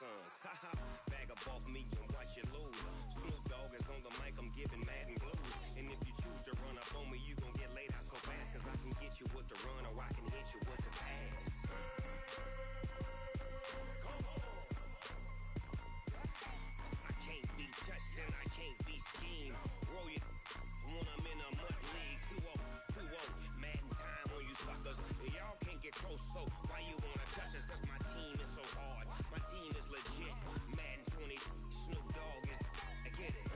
sons. Haha, bag up off me and watch you lose. Snoop Dogg is on the mic, I'm giving Madden blues. And if you choose to run up on me, you gon' get laid out so fast. Cause I can get you with the run or I can hit you with the pass. I can't be touched and I can't be schemed. Roll you when I'm in a mud league. 2-0, 2-0, Madden time on you suckers. Y'all can't get close, so why you wanna touch us? Cause my team is so hard, my team is legit. Madden 20, Snoop Dogg is, I get it.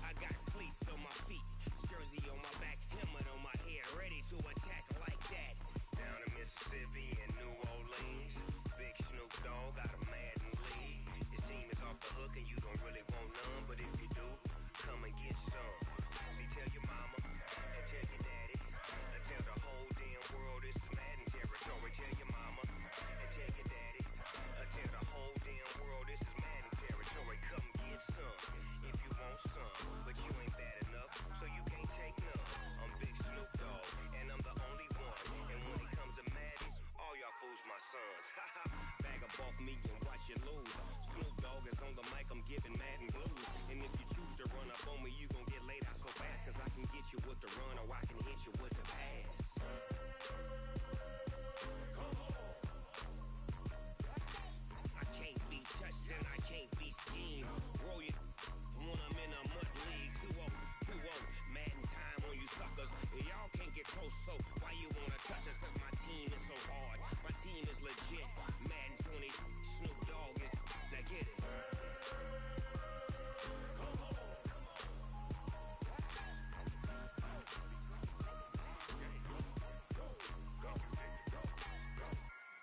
I got cleats on my feet, jersey on my back, helmet on my head, ready to attack like that. Down in Mississippi and New Orleans, big Snoop Dogg got a Madden league. Your team is off the hook and you don't really want none, but if you do, come and get some. See, tell your mama and tell your daddy, and tell the whole damn world it's Madden territory. Tell your mama and tell your daddy, and tell the whole damn world this is Madden territory. Come get some if you want some, but you ain't bad enough, so you can't take none. I'm Big Snoop Dogg, and I'm the only one. And when it comes to Madden, all y'all fools my sons. Bag up off me and watch you lose. Snoop Dogg is on the mic, I'm giving Madden blues. And if you choose to run up on me, you gon' get laid out so fast. Cause I can get you with the run or I can hit you with the pass. I can't be touched and I can't be schemed. Roll you when I'm in a mud league. 2-0, 2-0, Madden time on you suckers. Y'all can't get close, so why you wanna touch us? Cause my team is so hard, my team is legit. Madden 20, Snoop Dogg is, now get it.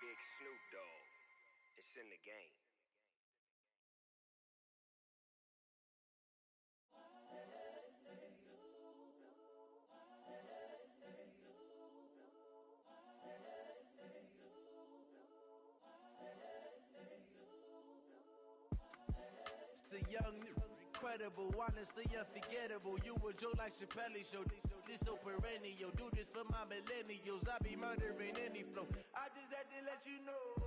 Big Snoop Dogg, it's in the game. The young, incredible, honestly unforgettable. You a Joe like Chappelle show. This so perennial. Do this for my millennials. I be murdering any flow. I just had to let you know.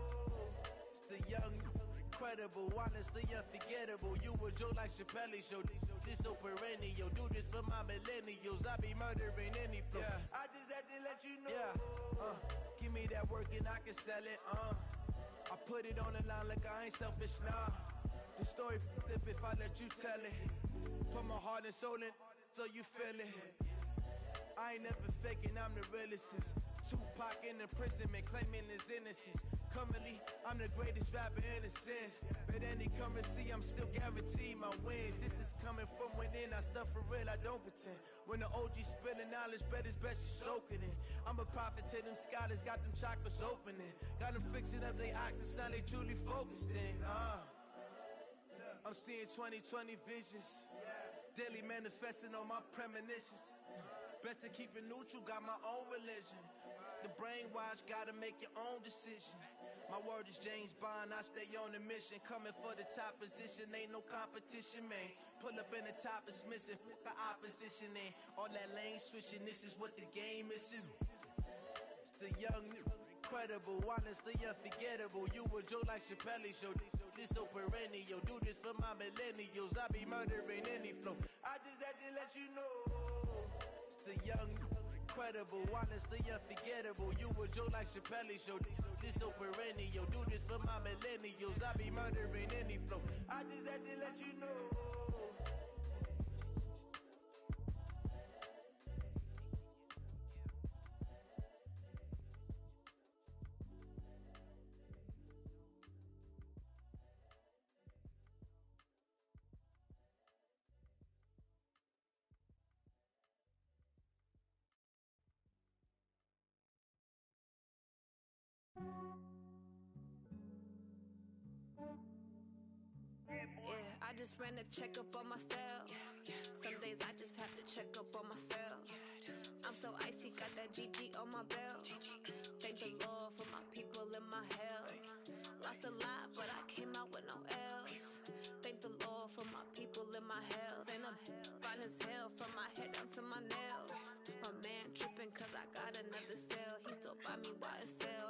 It's the young, incredible, honestly unforgettable. You a Joe like Chappelle show. This so perennial. Do this for my millennials. I be murdering any flow. Yeah. I just had to let you know. Yeah. Give me that work and I can sell it. I put it on the line like I ain't selfish, nah. The story flip if I let you tell it. Put my heart and soul in so you feel it. I ain't never faking, I'm the realest since Tupac in imprisonment, claiming his innocence. Currently, I'm the greatest rapper in a sense. But any currency, I'm still guaranteed my wins. This is coming from within, I stuff for real, I don't pretend. When the OG spilling knowledge, bet it's best you soak it in. I'm a prophet to them scholars, got them chakras opening. Got them fixing up they octaves, now they truly focused in. I'm seeing 2020 visions, daily manifesting on my premonitions. Best to keep it neutral, got my own religion. The brainwash, gotta make your own decision. My word is James Bond, I stay on the mission. Coming for the top position, ain't no competition, man. Pull up in the top, it's missing, the opposition ain't. All that lane switching, this is what the game is. It's the young, incredible, honestly unforgettable. You a Joe like Chappelle show. This so perennial. Do this for my millennials. I be murdering any flow. I just had to let you know. It's the young, incredible, honestly unforgettable. You a Joe like Chappelle show. This so perennial. Do this for my millennials. I be murdering any flow. I just had to let you know. Yeah, I just ran a checkup on myself. Some days I just have to check up on myself. I'm so icy, got that GG on my belt. Thank the Lord for my people and my health. Lost a lot, but I came out with no L's. Thank the Lord for my people and my health. And I'm fine as hell from my head down to my nails. My man tripping cause I got another cell. He still buy me YSL.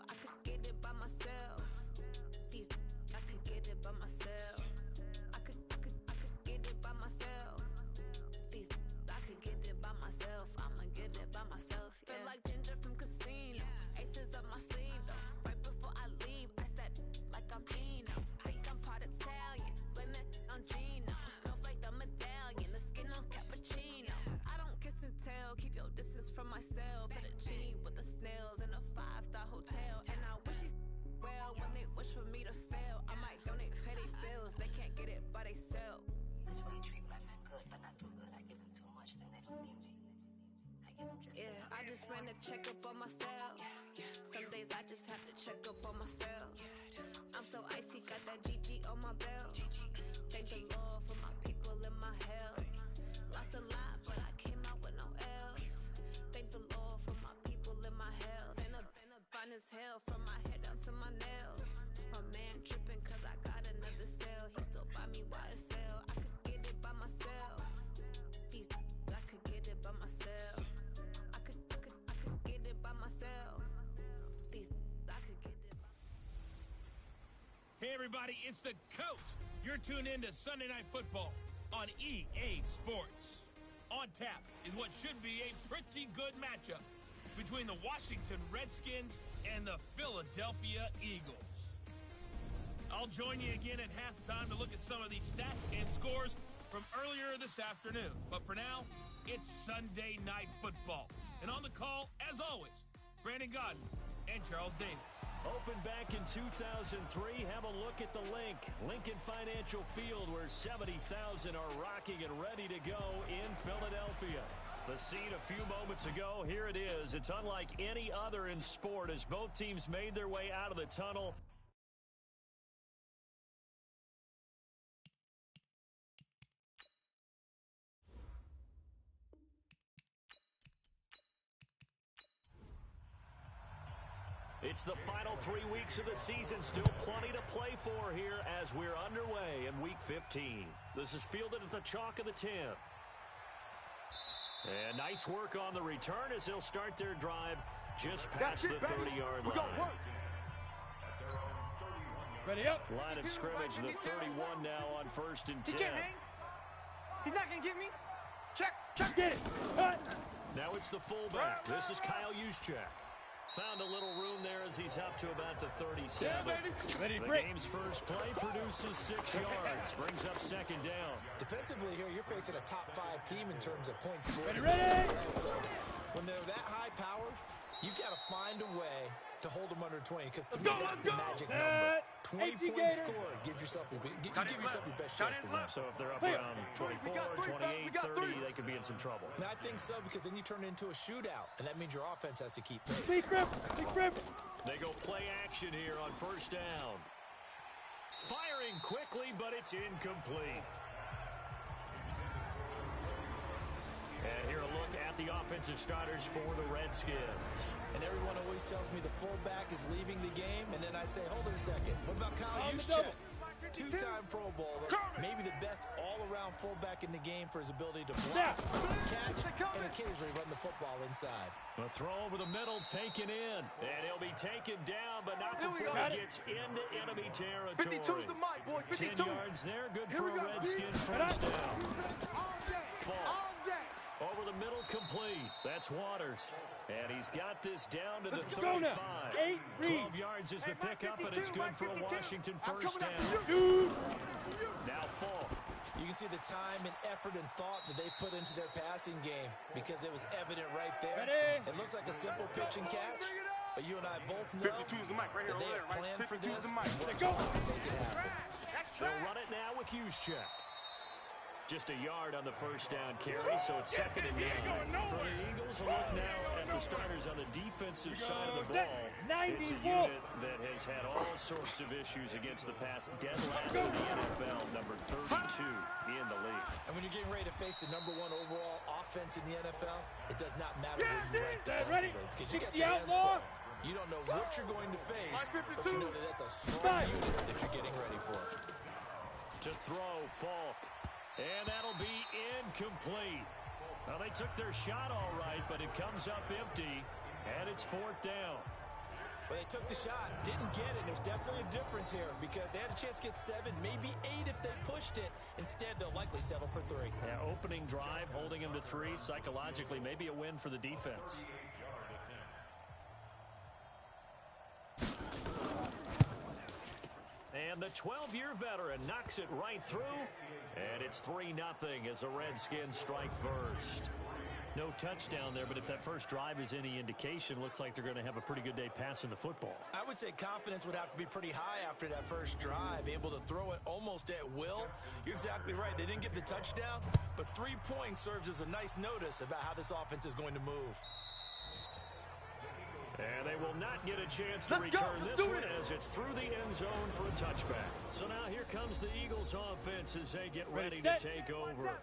just ran a checkup on myself. Some days I just have to check up on myself. I'm so icy, got that GG on my belt. Thank the Lord for my people and my health. Lost a lot, but I came out with no L's. Thank the Lord for my people and my health. And a fine as hell from my head down to my nails. My man tripping cause I got another cell. He still buy me YSL. I could get it by myself. I could get it by myself. I could get it by myself. I could get it by. Hey everybody, it's the coach. You're tuned in to Sunday Night Football on EA Sports. On tap is what should be a pretty good matchup between the Washington Redskins and the Philadelphia Eagles. I'll join you again at halftime to look at some of these stats and scores from earlier this afternoon. But for now, it's Sunday Night Football. And on the call, as always, Brandon Godden and Charles Davis. Opened back in 2003. Have a look at the Lincoln Financial Field, where 70,000 are rocking and ready to go in Philadelphia. The scene a few moments ago, here it is. It's unlike any other in sport as both teams made their way out of the tunnel. It's the final 3 weeks of the season. Still plenty to play for here as we're underway in Week 15. This is fielded at the chalk of the 10. And nice work on the return as they'll start their drive just past the 30-yard line. Ready up. Line of scrimmage, the 31 now on 1st and 10. He can't hang. He's not going to get me. Check. Get it. Now it's the fullback. This is Kyle Juszczyk. Found a little room there as he's up to about the 37. Ready to the break. game's first play produces 6 yards. Brings up 2nd down. Defensively here, you're facing a top 5 team in terms of points scored. Ready. So when they're that high powered, you got to find a way to hold them under 20, because to me that's the magic number. 20-point score gives yourself your best chance to win. So if they're up around 24, 28, 30, they could be in some trouble. And I think so, because then you turn it into a shootout, and that means your offense has to keep pace. Big grip. They go play action here on 1st down. Firing quickly, but it's incomplete. And here a look at the offensive starters for the Redskins. And everyone always tells me the fullback is leaving the game, and then I say, hold on a second. What about Kyle Juszczyk? 2-time Pro Bowler, maybe the best all-around fullback in the game for his ability to block, catch, and occasionally run the football inside. The throw over the middle taken in, and he'll be taken down, but not before he gets into enemy territory. 52's the mic, boys. 52. 10 yards there, good for a Redskin first down. All day. Over the middle, complete. That's Waters. And he's got this down to the 35. Go now. 12 yards is the pickup, and it's good for a Washington first down. Now Falk. You can see the time and effort and thought that they put into their passing game, because it was evident right there. Ready. It looks like a simple pitch and catch, but you and I both know 52's the mic right here, that they over have there, planned right? for 52's this the mic. and worked Go. hard to make it happen. They'll run it now with Juszczyk. Just a yard on the first down carry, so it's 2nd and 9. For the Eagles, a look now at the starters on the defensive side of the ball. It's a unit that has had all sorts of issues against the pass. Dead last in the NFL, number 32 in the league. And when you're getting ready to face the number 1 overall offense in the NFL, it does not matter where you rank defensively, because you got your hands full. You don't know what you're going to face, but you know that that's a strong unit that you're getting ready for. To throw, Falk. And that'll be incomplete. Well, they took their shot all right, but it comes up empty, and it's 4th down. Well, they took the shot, didn't get it. There's definitely a difference here, because they had a chance to get 7, maybe 8 if they pushed it. Instead, they'll likely settle for 3. Yeah, opening drive, holding them to 3, psychologically, maybe a win for the defense. And the 12-year veteran knocks it right through. And it's 3-0 as the Redskins strike first. No touchdown there, but if that first drive is any indication, looks like they're going to have a pretty good day passing the football. I would say confidence would have to be pretty high after that first drive, able to throw it almost at will. You're exactly right. They didn't get the touchdown, but 3 points serves as a nice notice about how this offense is going to move. And they will not get a chance to return this one as it's through the end zone for a touchback. So now here comes the Eagles offense as they get ready to take over.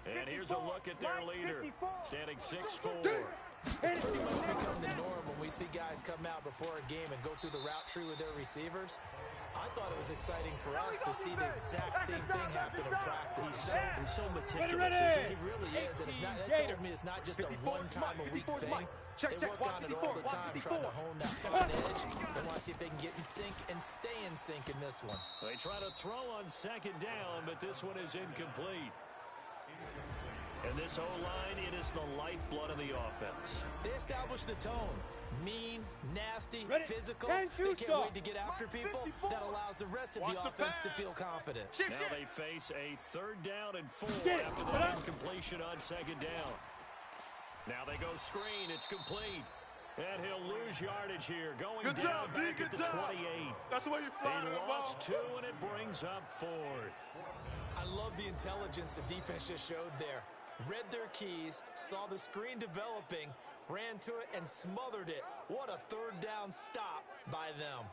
And here's a look at their leader, standing 6'4". It's pretty much become the norm when we see guys come out before a game and go through the route tree with their receivers. I thought it was exciting for us to see the exact same thing happen in practice. He's so meticulous. He really is, and that told me it's not just a one-time-a-week thing. They work on it all the time, trying to hone that fine edge. They want to see if they can get in sync and stay in sync in this one. They try to throw on second down, but this one is incomplete. And this O-line, it is the lifeblood of the offense. They establish the tone. Mean, nasty, physical. They can't wait to get after people. That allows the rest of the offense to feel confident. Now they face a 3rd down and 4 after that incompletion on second down. Now they go screen. It's complete. And he'll lose yardage here. Going down back at the 28. That's the way you fly the the lost ball. 2, and it brings up 4th. I love the intelligence the defense just showed there. Read their keys, saw the screen developing, ran to it, and smothered it. What a 3rd down stop by them.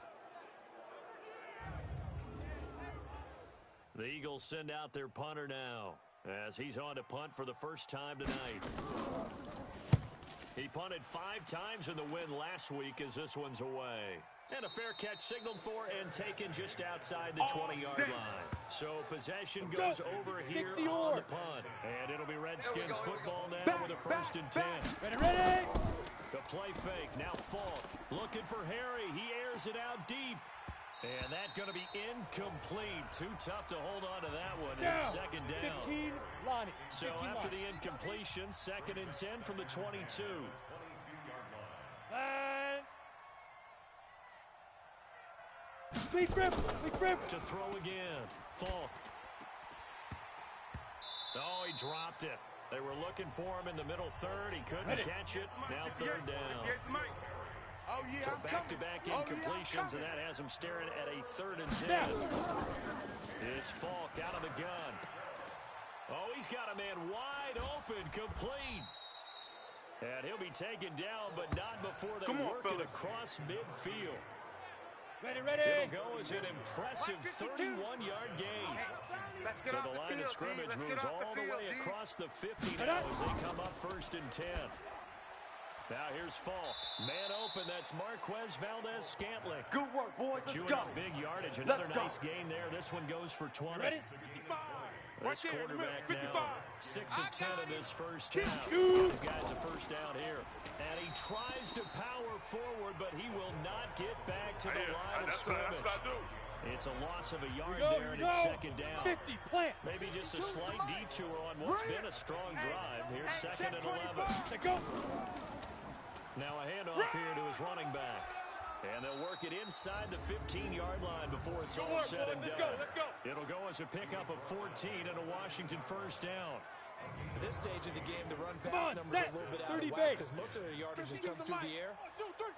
The Eagles send out their punter now as he's on to punt for the first time tonight. He punted 5 times in the win last week as this one's away. And a fair catch signaled for and taken just outside the 20-yard line. So possession goes over here on the punt. And it'll be Redskins football now with a 1st and 10. Ready! The play fake. Now Falk looking for Harry. He airs it out deep. And that's going to be incomplete. Too tough to hold on to that one. It's second down. 15, Lonnie. So after the incompletion, 2nd and 10 from the 22. Big grip. To throw again. Falk. Oh, he dropped it. They were looking for him in the middle 3rd. He couldn't catch it. Now 3rd down. Oh, yeah, So back-to-back incompletions, and that has him staring at a 3rd and 10. It's Falk out of the gun. Oh, he's got a man wide open, complete. And he'll be taken down, but not before they work it across midfield. Ready. It'll go as an impressive 31-yard gain. So the line of scrimmage moves all the way across the 50 now as they come up 1st and 10. Now here's Falk. Man open, that's Marquez Valdez-Scantling. Good work, boys. Chewing up big yardage. Another nice gain there. This one goes for 20. Ready? This quarterback now 6 of 10 in this first half. Shoot. The guy's a first down here. And he tries to power forward, but he will not get back to the line of scrimmage. That's what I do. It's a loss of a yard there, and it's 2nd down. 50, plant. Maybe just a slight detour on what's been a strong drive. Here's 2nd and 11. Go. Now a handoff here to his running back. And they'll work it inside the 15-yard line before it's all said and done. It'll go as a pickup of 14 and a Washington 1st down. At this stage of the game, the run-pass numbers are a little bit out of whack because most of their yardage has come through the air.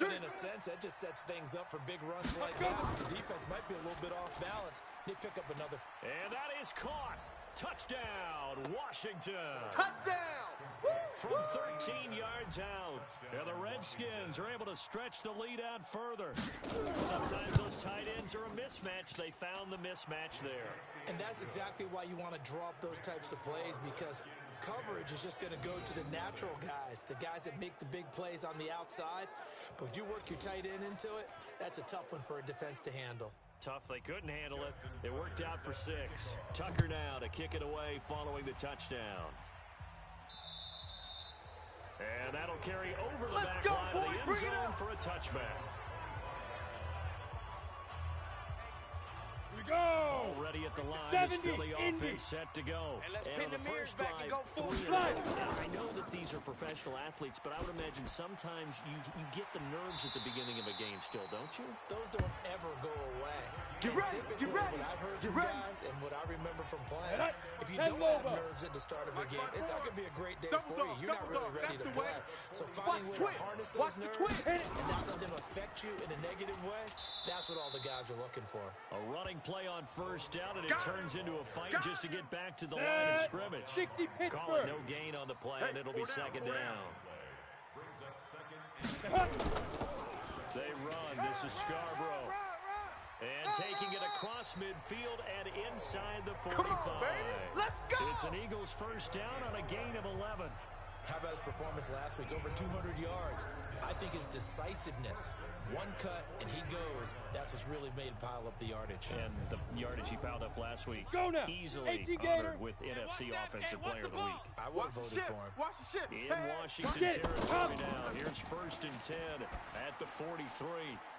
And in a sense, that just sets things up for big runs like that. The defense might be a little bit off balance. They pick up another. And that is caught. Touchdown, Washington. Touchdown. From 13 yards out. And the Redskins are able to stretch the lead out further. Sometimes those tight ends are a mismatch. They found the mismatch there. And that's exactly why you want to draw up those types of plays, because coverage is just going to go to the natural guys, the guys that make the big plays on the outside. But if you work your tight end into it, that's a tough one for a defense to handle. Tough, they couldn't handle it. It worked out for 6. Tucker now to kick it away following the touchdown. And that'll carry over the back line of the end zone for a touchback. Here we go. Already at the line is Philly offense set to go. And on the first drive, 3 I know that these are professional athletes, but I would imagine sometimes you get the nerves at the beginning of a game still, don't you? Those don't ever go away. Typically, what I've heard from guys and what I remember from playing, if you don't have nerves at the start of a game, it's not going to be a great day for you. You're not really ready to play. So finding a way to harness those nerves and not let them affect you in a negative way, that's what all the guys are looking for. A running play on first down, and it turns into a fight just to get back to the line of scrimmage. 60 Call it no gain on the play, and it'll be 2nd down. They run. This is Scarborough. And taking it across midfield and inside the 45. Come on, baby. Let's go. It's an Eagles first down on a gain of 11. How about his performance last week? Over 200 yards. I think his decisiveness. One cut, and he goes. That's what's really made him pile up the yardage. And the yardage he piled up last week. Go now. Easily honored with NFC Offensive Player of the Week. I would have voted for him. Watch the ship. In Washington territory now. Here's 1st and 10 at the 43.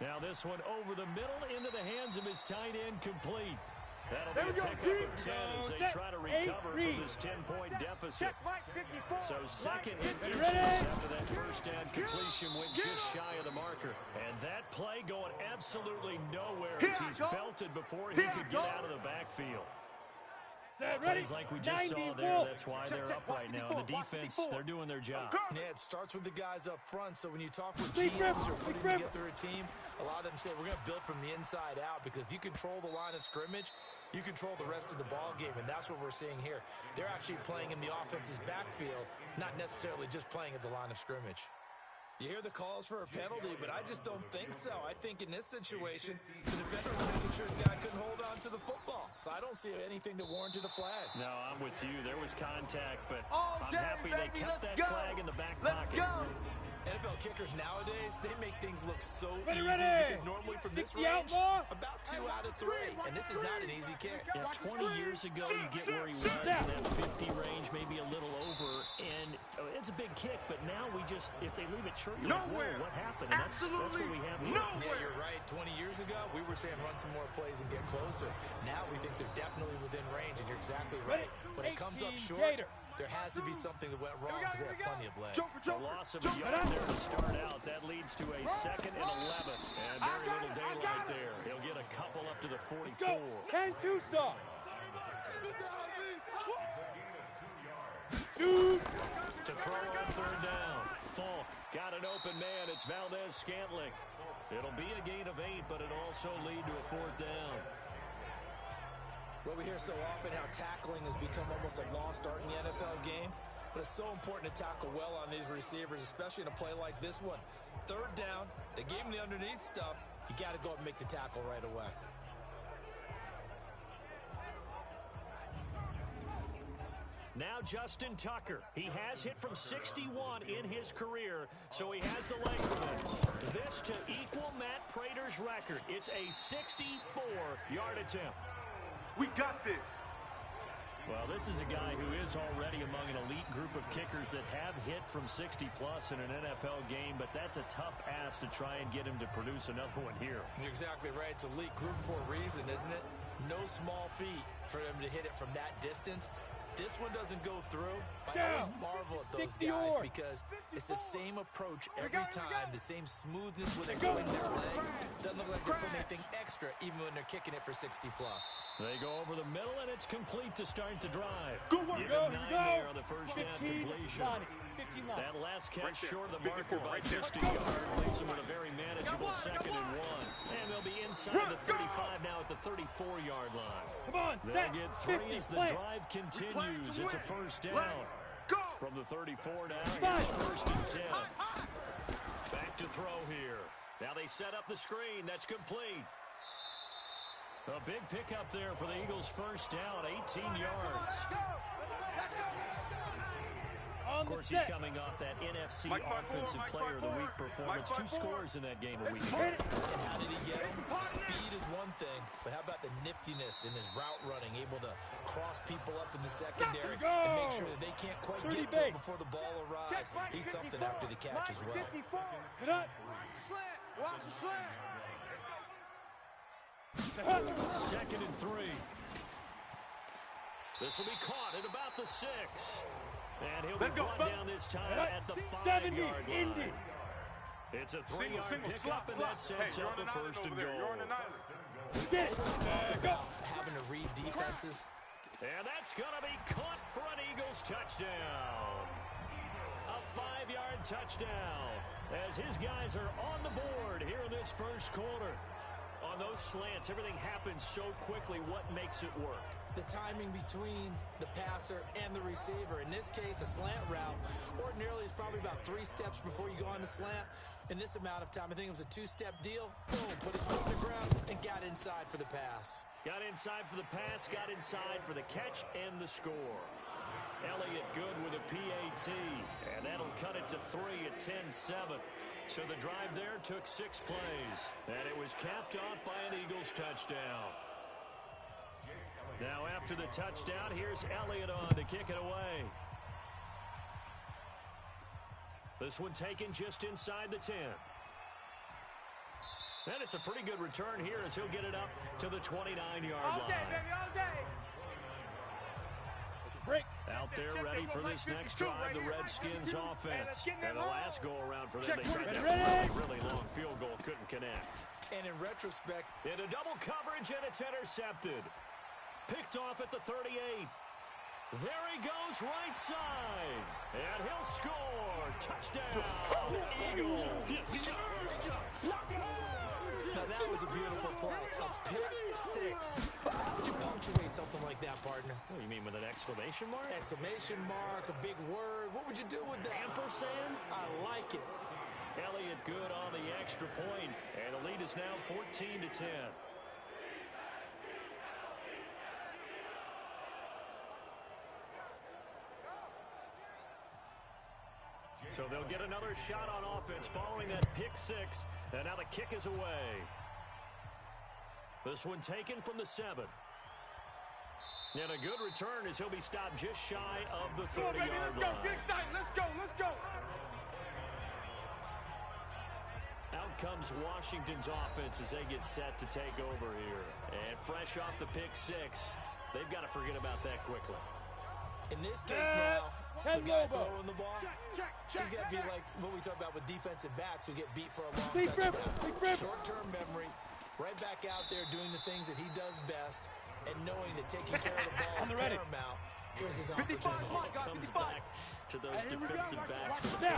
Now this one over the middle into the hands of his tight end, complete. That'll be a pickup of 10 as they try to recover from this 10-point deficit. So 2nd and inches after that first down completion went just shy of the marker. And that play going absolutely nowhere as he's belted before he could get out of the backfield. Plays like we just saw there, that's why they're up right now. And the defense, they're doing their job. Yeah, it starts with the guys up front. So when you talk with GMs or putting together a team, a lot of them say we're going to build from the inside out, because if you control the line of scrimmage, you control the rest of the ball game, and that's what we're seeing here. They're actually playing in the offense's backfield, not necessarily just playing at the line of scrimmage. You hear the calls for a penalty, but I just don't think so. I think in this situation, the defender was making sure his guy couldn't hold on to the football. So I don't see anything to warrant a flag. No, I'm with you. There was contact, but I'm happy they kept that flag in the back pocket. NFL kickers nowadays, they make things look so easy because normally from this range, about 2 out of 3. And this is not an easy kick. Yeah, 20 years ago, you get where he was in that 50 range, maybe a little over, and it's a big kick, but now we just, if they leave it short, you're like, whoa, what happened? And that's what we have here. Yeah, you're right. 20 years ago, we were saying run some more plays and get closer. Now we think they're definitely within range, and you're exactly right. When it comes up short, there has to be something that went wrong because they have plenty of legs. A loss of a yard there to start out. That leads to a 2nd and 11. And very little daylight there. He'll get a couple up to the 44. Ken Tucson. Shoot. To throw on 3rd down. Falk got an open man. It's Valdez-Scantling. It'll be a gain of 8, but it'll also lead to a 4th down. Well, we hear so often how tackling has become almost a lost art in the NFL game. But it's so important to tackle well on these receivers, especially in a play like this one. 3rd down, they gave him the underneath stuff. You got to go up and make the tackle right away. Now Justin Tucker. He has hit from 61 in his career, so he has the leg for this. This to equal Matt Prater's record. It's a 64-yard attempt. We got this. Well, this is a guy who is already among an elite group of kickers that have hit from 60-plus in an NFL game, but that's a tough ask to try and get him to produce another one here. You're exactly right. It's elite group for a reason, isn't it? No small feat for him to hit it from that distance. This one doesn't go through. I always marvel at those guys because it's the same approach every time, the same smoothness when they swing their leg. Doesn't look like they're putting anything extra even when they're kicking it for 60-plus. They go over the middle, and it's complete to start the drive. Good work. Give him 9 there on the first down completion. That last catch short of the marker by just a yard leaves him with a very manageable 2nd and 1. And they'll be inside the 35 now at the 34-yard line. Come on, they'll get 3 as the drive continues. It's a first down. From the 34 now, here's 1st and 10. Back to throw here. Now they set up the screen. That's complete. A big pickup there for the Eagles' first down, 18 yards. Of course, he's coming off that NFC Offensive Player of the Week performance. 2 scores in that game a week ago. And how did he get him? Speed is one thing, but how about the niftiness in his route running, able to cross people up in the secondary and make sure that they can't quite get to him before the ball arrives. He's something after the catch as well. Watch the slant. 2nd and 3. This will be caught at about the 6. And he'll be brought down this time at the 5-yard line. It's a 3-yard pickup, and that sets up the 1st and goal. Talk about having to read defenses. And that's going to be caught for an Eagles touchdown. A 5-yard touchdown as his guys are on the board here in this first quarter. On those slants, everything happens so quickly. What makes it work? the timing between the passer and the receiver. In this case, a slant route ordinarily is probably about 3 steps before you go on the slant. In this amount of time, I think it was a 2-step deal. Boom, put his foot on the ground and got inside for the pass. Got inside for the pass, got inside for the catch and the score. Elliott good with a PAT, and that'll cut it to 3 at 10-7. So the drive there took 6 plays, and it was capped off by an Eagles touchdown. Now after the touchdown, here's Elliott on to kick it away. This one taken just inside the 10. And it's a pretty good return here as he'll get it up to the 29-yard line. All day, baby, all day. Break. Out there ready for this next drive, the Redskins offense. And the last go-around for them, they tried that really long field goal, couldn't connect. And in retrospect, into double coverage, and it's intercepted. Picked off at the 38. There he goes, right side. And he'll score. Touchdown, Eagles. Now that was a beautiful play. A pick 6. How would you punctuate something like that, partner? What do you mean, with an exclamation mark? Exclamation mark, a big word. What would you do with that? Ampersand? I like it. Elliott good on the extra point, and the lead is now 14-10. So they'll get another shot on offense following that pick 6, and now the kick is away. This one taken from the 7. And a good return as he'll be stopped just shy of the 30-yard line. Let's go, let's go. Out comes Washington's offense as they get set to take over here. And fresh off the pick 6, they've got to forget about that quickly. In this case now, the guy throwing the ball, he's got to be like what we talk about with defensive backs who get beat for a long touchdown. Short-term memory, right back out there doing the things that he does best, and knowing that taking care of the ball is paramount. Here's his opportunity. It comes back to those defensive backs for the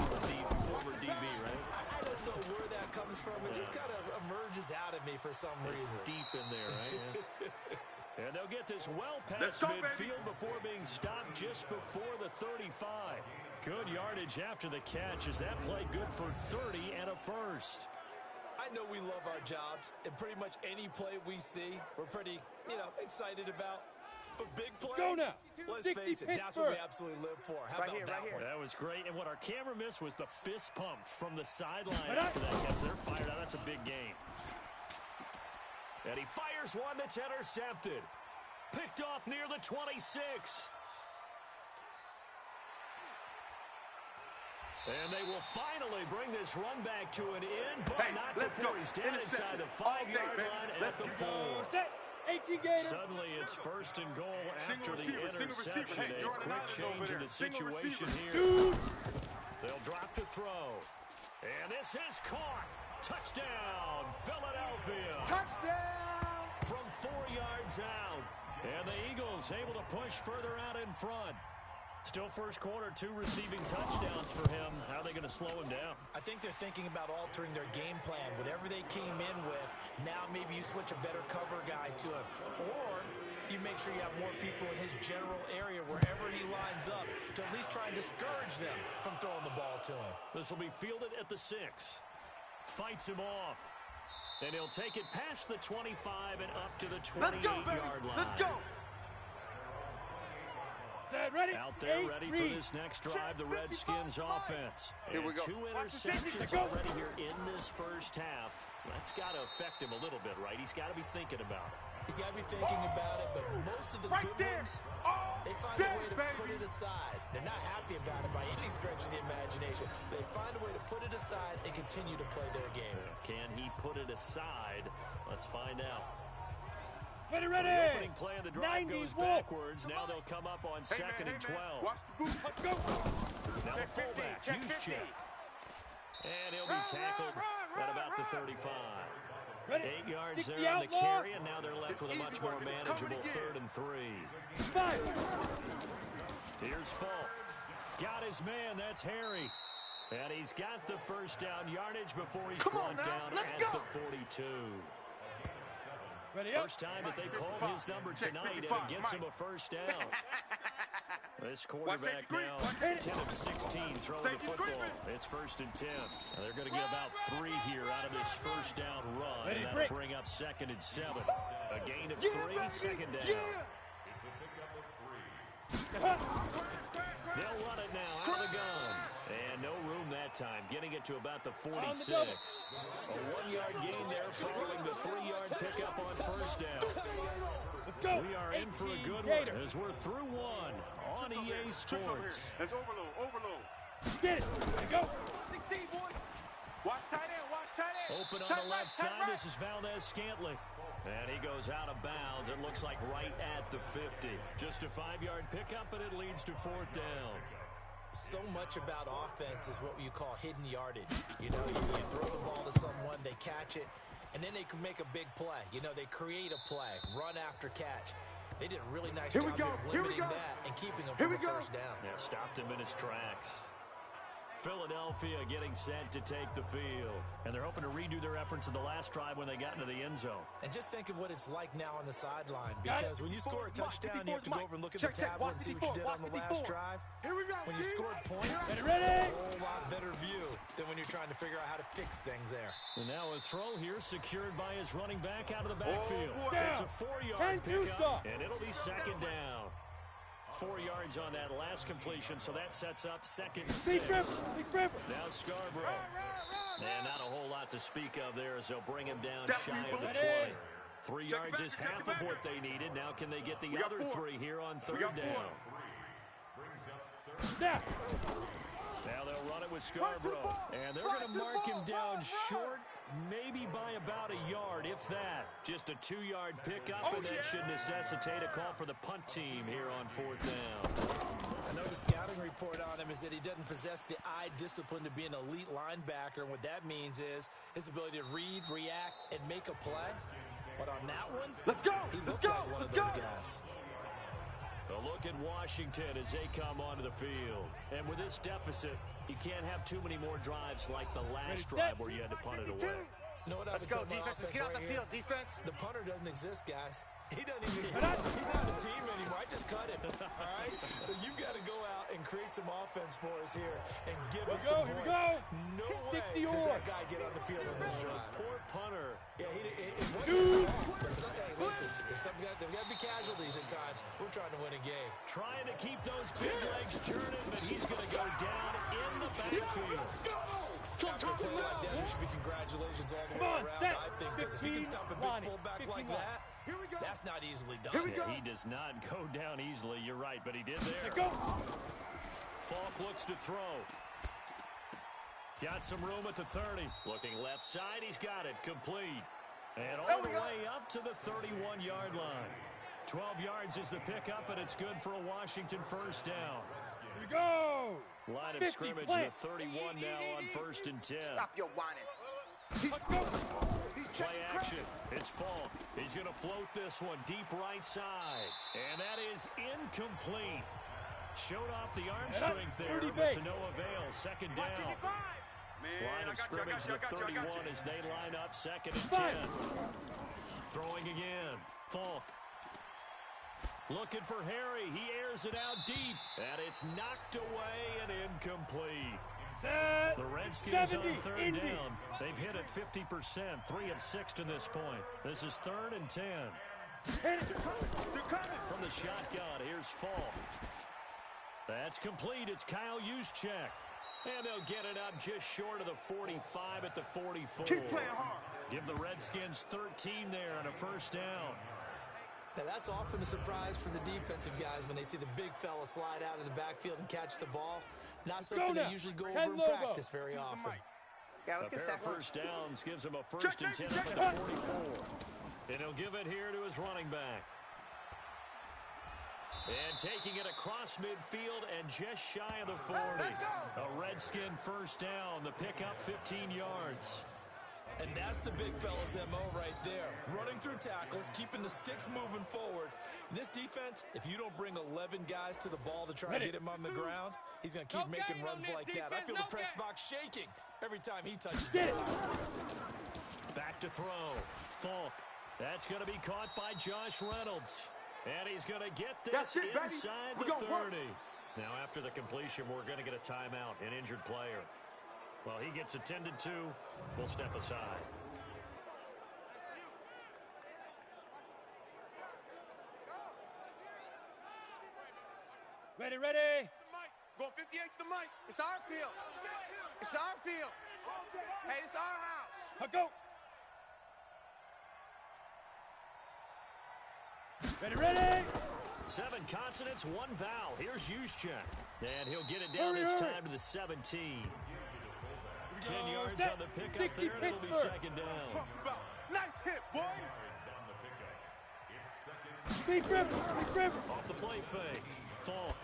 former DB, right? I don't know where that comes from. It just kind of emerges out of me for some reason. It's deep in there, right? Yeah. And they'll get this well past midfield before being stopped just before the 35. Good yardage after the catch. Is that play good for 30 and a first? I know we love our jobs, and pretty much any play we see, we're pretty, excited about. But big plays, go now. Let's face it, that's what we absolutely live for. How about that one? That was great. And what our camera missed was the fist pump from the sideline after that catch. They're fired out. That's a big game. And he fires one that's intercepted. Picked off near the 26. And they will finally bring this run back to an end, but not before he's down inside the 5-yard line at the 4. Suddenly it's first and goal after the interception. A quick change in the situation here. They'll drop to throw. And this is caught. Touchdown, Philadelphia. Touchdown! From 4 yards out. And the Eagles able to push further out in front. Still first quarter, 2 receiving touchdowns for him. How are they going to slow him down? I think they're thinking about altering their game plan. Whatever they came in with, now maybe you switch a better cover guy to him. Or you make sure you have more people in his general area wherever he lines up to at least try and discourage them from throwing the ball to him. This will be fielded at the 6. Fights him off. And he'll take it past the 25 and up to the 28-yard line. Let's go! Ready? Out there ready for this next drive, the Redskins offense. Here we go. 2 interceptions already here in this first half. That's got to affect him a little bit, right? He's got to be thinking about it. He's got to be thinking about it, but most of the good ones, they find a way to put it aside. They're not happy about it by any stretch of the imagination. They find a way to put it aside and continue to play their game. Can he put it aside? Let's find out. Ready. The opening play of the drive goes backwards. Now they'll come up on 2nd and 12. Watch the boot. Let's go. Now the fullback, Juszczyk. And he'll be tackled at about the 35. 8 yards there on the carry, and now they're left with a much more manageable 3rd and 3. 5. Here's Falk. Got his man, that's Harry. And he's got the first down yardage before he's brought down at the 42. First time that they called his number tonight, and it gets him a first down. This quarterback now, 10 of 16 throwing the football. It's 1st and 10. And they're going to get about 3 here out of this first down run, and that'll bring up 2nd and 7. A gain of 3, 2nd down. They'll run it now out of the gun. And no room that time, getting it to about the 46. A 1-yard gain there following the 3-yard pickup on first down. We are in for a good one as we're through one on EA Sports. That's overload. Get it. There you go. Watch tight end. Open on the left side. This is Valdez-Scantling. And he goes out of bounds. It looks like right at the 50. Just a 5-yard pickup, and it leads to 4th down. So much about offense is what you call hidden yardage. You know, you throw the ball to someone, they catch it, and then they can make a big play. You know, they create a play, run after catch. They did a really nice job of limiting that and keeping them from the first down. Yeah, stopped him in his tracks. Philadelphia getting set to take the field. And they're hoping to redo their efforts in the last drive when they got into the end zone. And just think of what it's like now on the sideline. Because when you score a touchdown, you have to go over and look at the tablet and see what you did on the last drive. When you scored points, it's a whole lot better view than when you're trying to figure out how to fix things there. And now a throw here secured by his running back out of the backfield. It's a 4-yard pickup, and it'll be 2nd down. 4 yards on that last completion, so that sets up 2nd and 6. Now Scarborough. And not a whole lot to speak of there as they'll bring him down shy of the 20. 3 yards is half of what they needed. Now can they get the other 3 here on 3rd down? Now they'll run it with Scarborough. And they're going to mark him down short, maybe by about a yard, if that. Just a 2-yard pickup, and that should necessitate a call for the punt team here on 4th down. I know the scouting report on him is that he doesn't possess the eye discipline to be an elite linebacker, and what that means is his ability to read, react, and make a play. But on that one, he looked like one of those guys. A look at Washington as they come onto the field. And with this deficit, you can't have too many more drives like the last drive where you had to punt it away. You know what Let's go, defense. Let's get off the field, defense. The punter doesn't exist, guys. He doesn't even exist. He's not a team anymore. I just cut him. All right? So you've got to go out and create some offense for us here and give us some points. No way does that guy get on the field on this drive. Poor punter. Yeah, it wasn't. Hey, listen, there's got to be casualties at times. We're trying to win a game. Trying to keep those big legs churning, but he's going to go down in the backfield. After a play like that, there should be congratulations all the way around, I think, because if he can stop a big fullback like that, that's not easily done. Yeah, he does not go down easily, you're right, but he did there. Falk looks to throw. Got some room at the 30. Looking left side, he's got it, complete. And all the way up to the 31-yard line. 12 yards is the pickup, and it's good for a Washington first down. Here we go. Line of scrimmage, the 31 now on 1st and 10. Stop your whining. Play action. It's Falk. He's going to float this one deep right side. And that is incomplete. Showed off the arm strength there, but to no avail. 2nd down. Line of scrimmage, the 31 as they line up 2nd and 10. Throwing again. Falk. Looking for Harry. He airs it out deep. And it's knocked away and incomplete. The Redskins on 3rd down. They've hit it 50%. 3 of 6 to this point. This is 3rd and 10. From the shotgun, here's Falk. That's complete. It's Kyle Juszczyk. And they'll get it up just short of the 45 at the 44. Keep playing hard. Give the Redskins 13 there and a first down. Now, that's often a surprise for the defensive guys when they see the big fella slide out of the backfield and catch the ball. Not something they usually go over in practice very often. Yeah, let's get a pair of first downs gives him a 1st and 10 up at the 44. And he'll give it here to his running back. And taking it across midfield and just shy of the 40. A Redskin first down. The pickup 15 yards. And that's the big fella's MO right there. Running through tackles, keeping the sticks moving forward. In this defense, if you don't bring 11 guys to the ball to try and get him on the ground, he's going to keep making runs like that. I feel the press box shaking every time he touches the ball. Back to throw. Falk That's going to be caught by Josh Reynolds. And he's going to get this inside the 30. Now, after the completion, we're going to get a timeout, an injured player. Well, he gets attended to. We'll step aside. Ready, ready. Go 58 to the mic. It's our field. It's our field. Hey, it's our house. Go. Ready, ready. 7 consonants, 1 vowel. Here's Juszczyk. And he'll get it down this time to the 17. 10 yards on the pickup there, and it'll be second down. Talk about nice hit, boy. Deep rip. Off the play fake. Falk.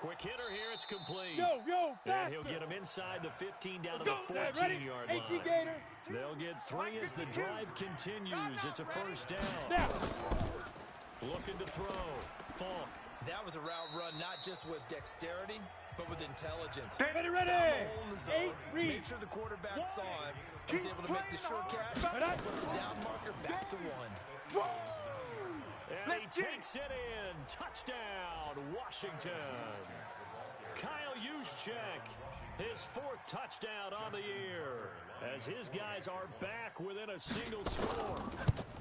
Quick hitter here, it's complete. Go, and he'll get him inside the 15 down to the 14-yard line. Gator. They'll get 3 as the drive continues. It's a first down. Looking to throw. Falk. That was a route run, not just with dexterity, but with intelligence. Ready. Make sure the quarterback saw him. He was able to make the short catch. Put the down marker back to 1. And he takes it in. Touchdown, Washington. Kyle Juszczyk, his 4th touchdown on the year, as his guys are back within a single score.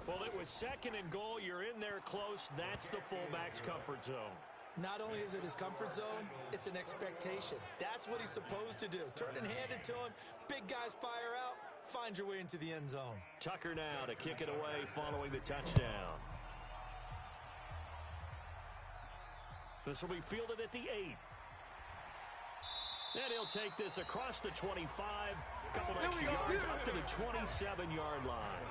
Well, it was 2nd and goal. You're in there close. That's the fullback's comfort zone. Not only is it his comfort zone, it's an expectation. That's what he's supposed to do. Turn and hand it to him. Big guys fire out. Find your way into the end zone. Tucker now to kick it away following the touchdown. This will be fielded at the 8. And he'll take this across the 25. A couple extra yards up to the 27-yard line.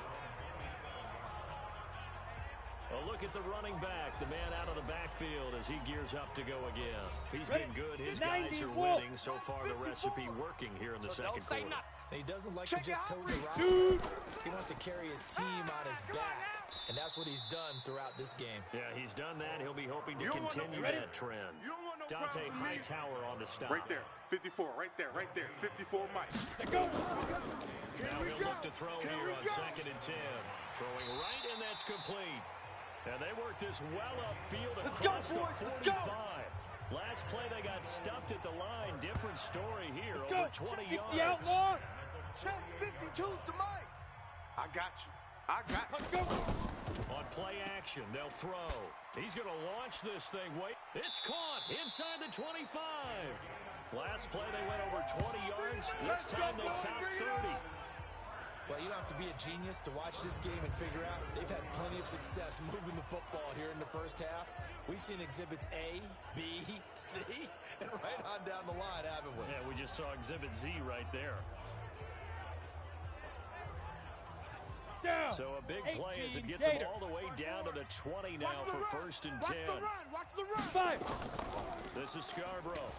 A look at the running back, the man out of the backfield as he gears up to go again. He's been good. His guys are winning. So far, the recipe working here in the second quarter. He doesn't like to just tote the rock. He wants to carry his team on his back, and that's what he's done throughout this game. Yeah, he's done that. He'll be hoping to continue that trend. Dante Hightower on the stop. Right there, 54, right there. 54 Mike. Now he'll look to throw here on 2nd and 10. Throwing right, and that's complete. And they work this well upfield across the 45. Last play, they got stuffed at the line. Different story here. Over 20 yards. Check 52's to Mike. I got you. On play action, they'll throw. He's going to launch this thing. Wait, it's caught inside the 25. Last play, they went over 20 yards. This time, they top 30. Well, you don't have to be a genius to watch this game and figure out they've had plenty of success moving the football here in the first half. We've seen exhibits A, B, C, and right on down the line, haven't we? Yeah, we just saw exhibit Z right there. Down. So a big play as it gets them all the way down to the 20 now for 1st and 10. Watch the run. 5. This is Scarborough.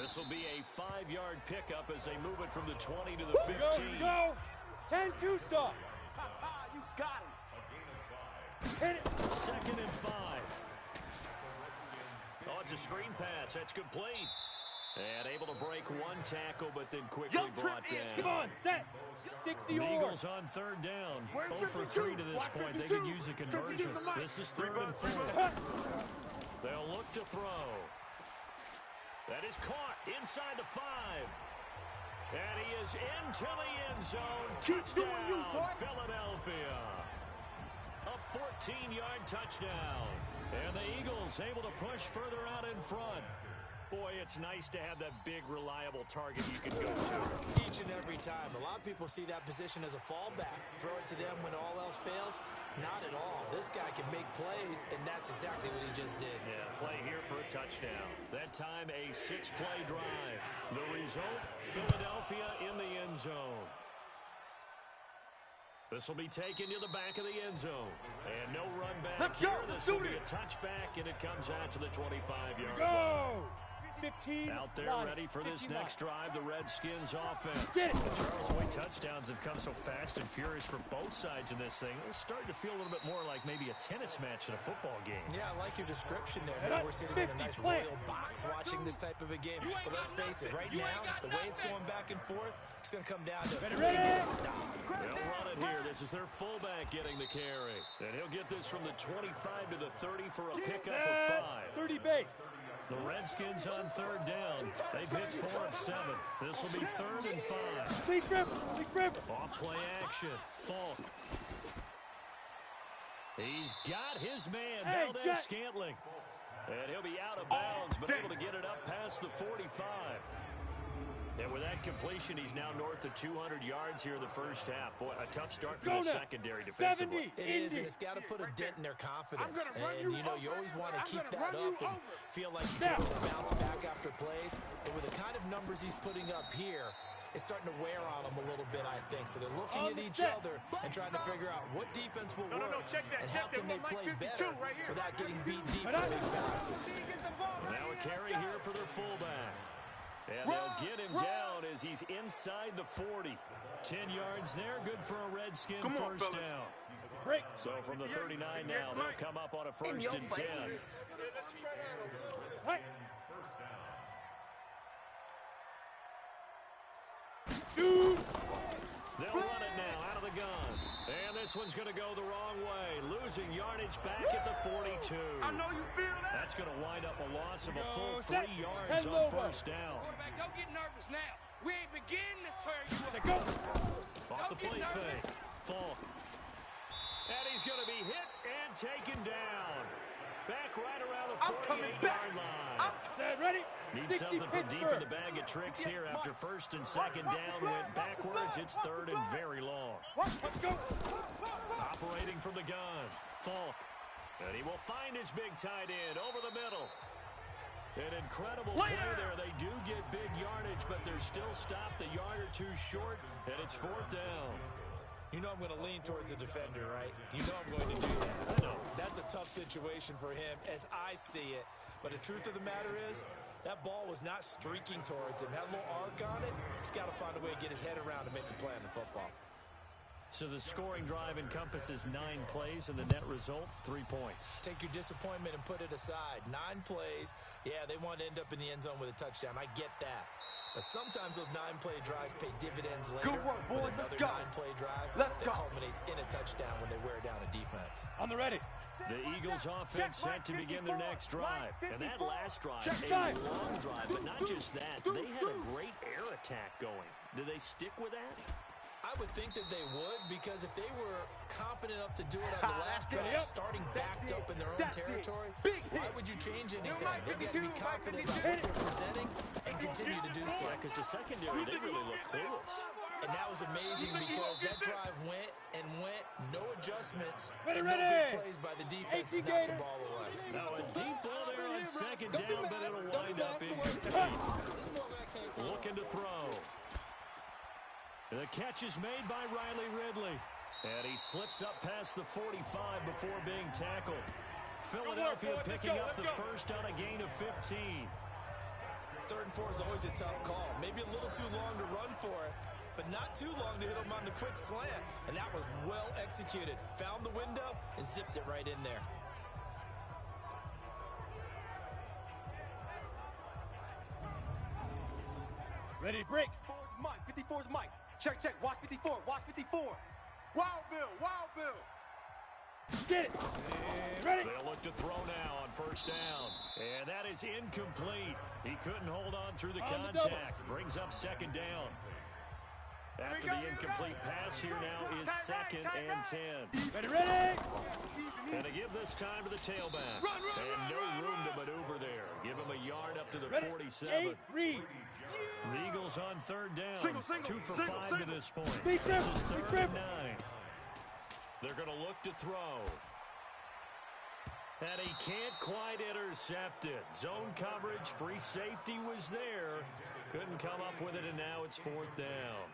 This will be a 5-yard pickup as they move it from the 20 to the 15. Go. 10-2 stop. You got him. Hit it. 2nd and 5. Oh, it's a screen pass. That's complete. And able to break 1 tackle, but then quickly brought down. Come on, set. 60 The yards. Eagles on 3rd down. 0 for 3 to this point. They could use a conversion. This is 3rd and 4. They'll look to throw. That is caught inside the 5. And he is into the end zone. Touchdown, Philadelphia. A 14-yard touchdown. And the Eagles able to push further out in front. Boy, it's nice to have that big, reliable target you can go to. Each and every time. A lot of people see that position as a fallback. Throw it to them when all else fails. Not at all. This guy can make plays, and that's exactly what he just did. Yeah, play here for a touchdown. That time, a 6-play drive. The result, Philadelphia in the end zone. This will be taken to the back of the end zone. And no run back here. This will be a touchback, and it comes out to the 25-yard line. Out there ready for this next drive, the Redskins offense. The Charles Way touchdowns have come so fast and furious for both sides in this thing. It's starting to feel a little bit more like maybe a tennis match in a football game. Yeah, I like your description there. Maybe we're sitting in a nice royal box watching this type of a game. But let's face it, right now, the way it's going back and forth, it's going to come down to who can get a stop. They'll run it here. This is their fullback getting the carry. And he'll get this from the 25 to the 30 for a pickup of 5. 30 base. The Redskins on third down. They've hit 4 of 7. This will be 3rd and 5. Big grip. Off play action. Falk. He's got his man, Valdez-Scantling. And he'll be out of bounds, but able to get it up past the 45. And with that completion, he's now north of 200 yards here in the first half. Boy, a tough start for the secondary defensively. It is, and it's got to put a dent in their confidence. And, you know, you always want to keep that up and feel like you can always bounce back after plays. But with the kind of numbers he's putting up here, it's starting to wear on them a little bit, I think. So they're looking at each other and trying to figure out what defense will work and how can they play better without getting beat deep for big passes. Now a carry here for their fullback. And they'll get him down as he's inside the 40. 10 yards there, good for a Redskin first down. Break. So from the 39 now, they'll come up on a 1st and 10. Right. Shoot. They'll run it now out of the gun. And this one's going to go the wrong way. Losing yardage back at the 42. I know you feel that. That's going to wind up a loss of a full 3 yards on first down. Quarterback, don't get nervous now. We ain't beginning to tear you up. Go. Off the play fake. Falk. And he's going to be hit and taken down. Back right around the 48-yard line. Ready? Needs something from deep in the bag of tricks here after 1st and 2nd down went backwards. It's 3rd and very long. Let's go. Operating from the gun. Falk. And he will find his big tight end over the middle. An incredible play there. They do get big yardage, but they're still stopped a yard or 2 short, and it's 4th down. You know I'm going to lean towards the defender, right? You know I'm going to do that. I know. That's a tough situation for him as I see it. But the truth of the matter is, that ball was not streaking towards him. Had a little arc on it. He's got to find a way to get his head around to make the play on the football. So the scoring drive encompasses 9 plays, and the net result, 3 points. Take your disappointment and put it aside. 9 plays. Yeah, they want to end up in the end zone with a touchdown. I get that. But sometimes those 9-play drives pay dividends later. Good work, boys. With another 9-play drive Let's that go. culminates in a touchdown when they wear down a defense. On the ready. The Eagles offense set to begin their next drive. And that last drive, time. a long drive, but not just that. They had a great air attack going. Do they stick with that? I would think that they would, because if they were competent enough to do it on the last drive, starting backed up in their own territory, why would you change anything? They've got to be confident about what they're presenting and continue to do so. Yeah, because the secondary, they really look clueless. And that was amazing because that drive went and went, no adjustments, Ready, and no ready. big plays by the defense to knock the ball away. Now a deep ball there on 2nd down, but it'll wind up incomplete. Looking to throw. The catch is made by Riley Ridley. And he slips up past the 45 before being tackled. Philadelphia picking up the first on a gain of 15. 3rd and 4 is always a tough call. Maybe a little too long to run for it, but not too long to hit him on the quick slant. And that was well executed. Found the window and zipped it right in there. Ready, break. 54's Mike. Check. Watch 54. Watch 54. Wild Bill. Get it. Ready. They'll look to throw now on 1st down. And that is incomplete. He couldn't hold on through the contact. Brings up 2nd down. After the incomplete pass, here now is 2nd and 10. Ready. And to give this time to the tailback. And no room to maneuver there. Give him a yard up to the 47. Read. The Eagles on 3rd down. Single, 2 for 5 to this point. Big This grip, is big 3rd grip. and 9. They're going to look to throw. And he can't quite intercept it. Zone coverage, free safety was there. Couldn't come up with it, and now it's 4th down.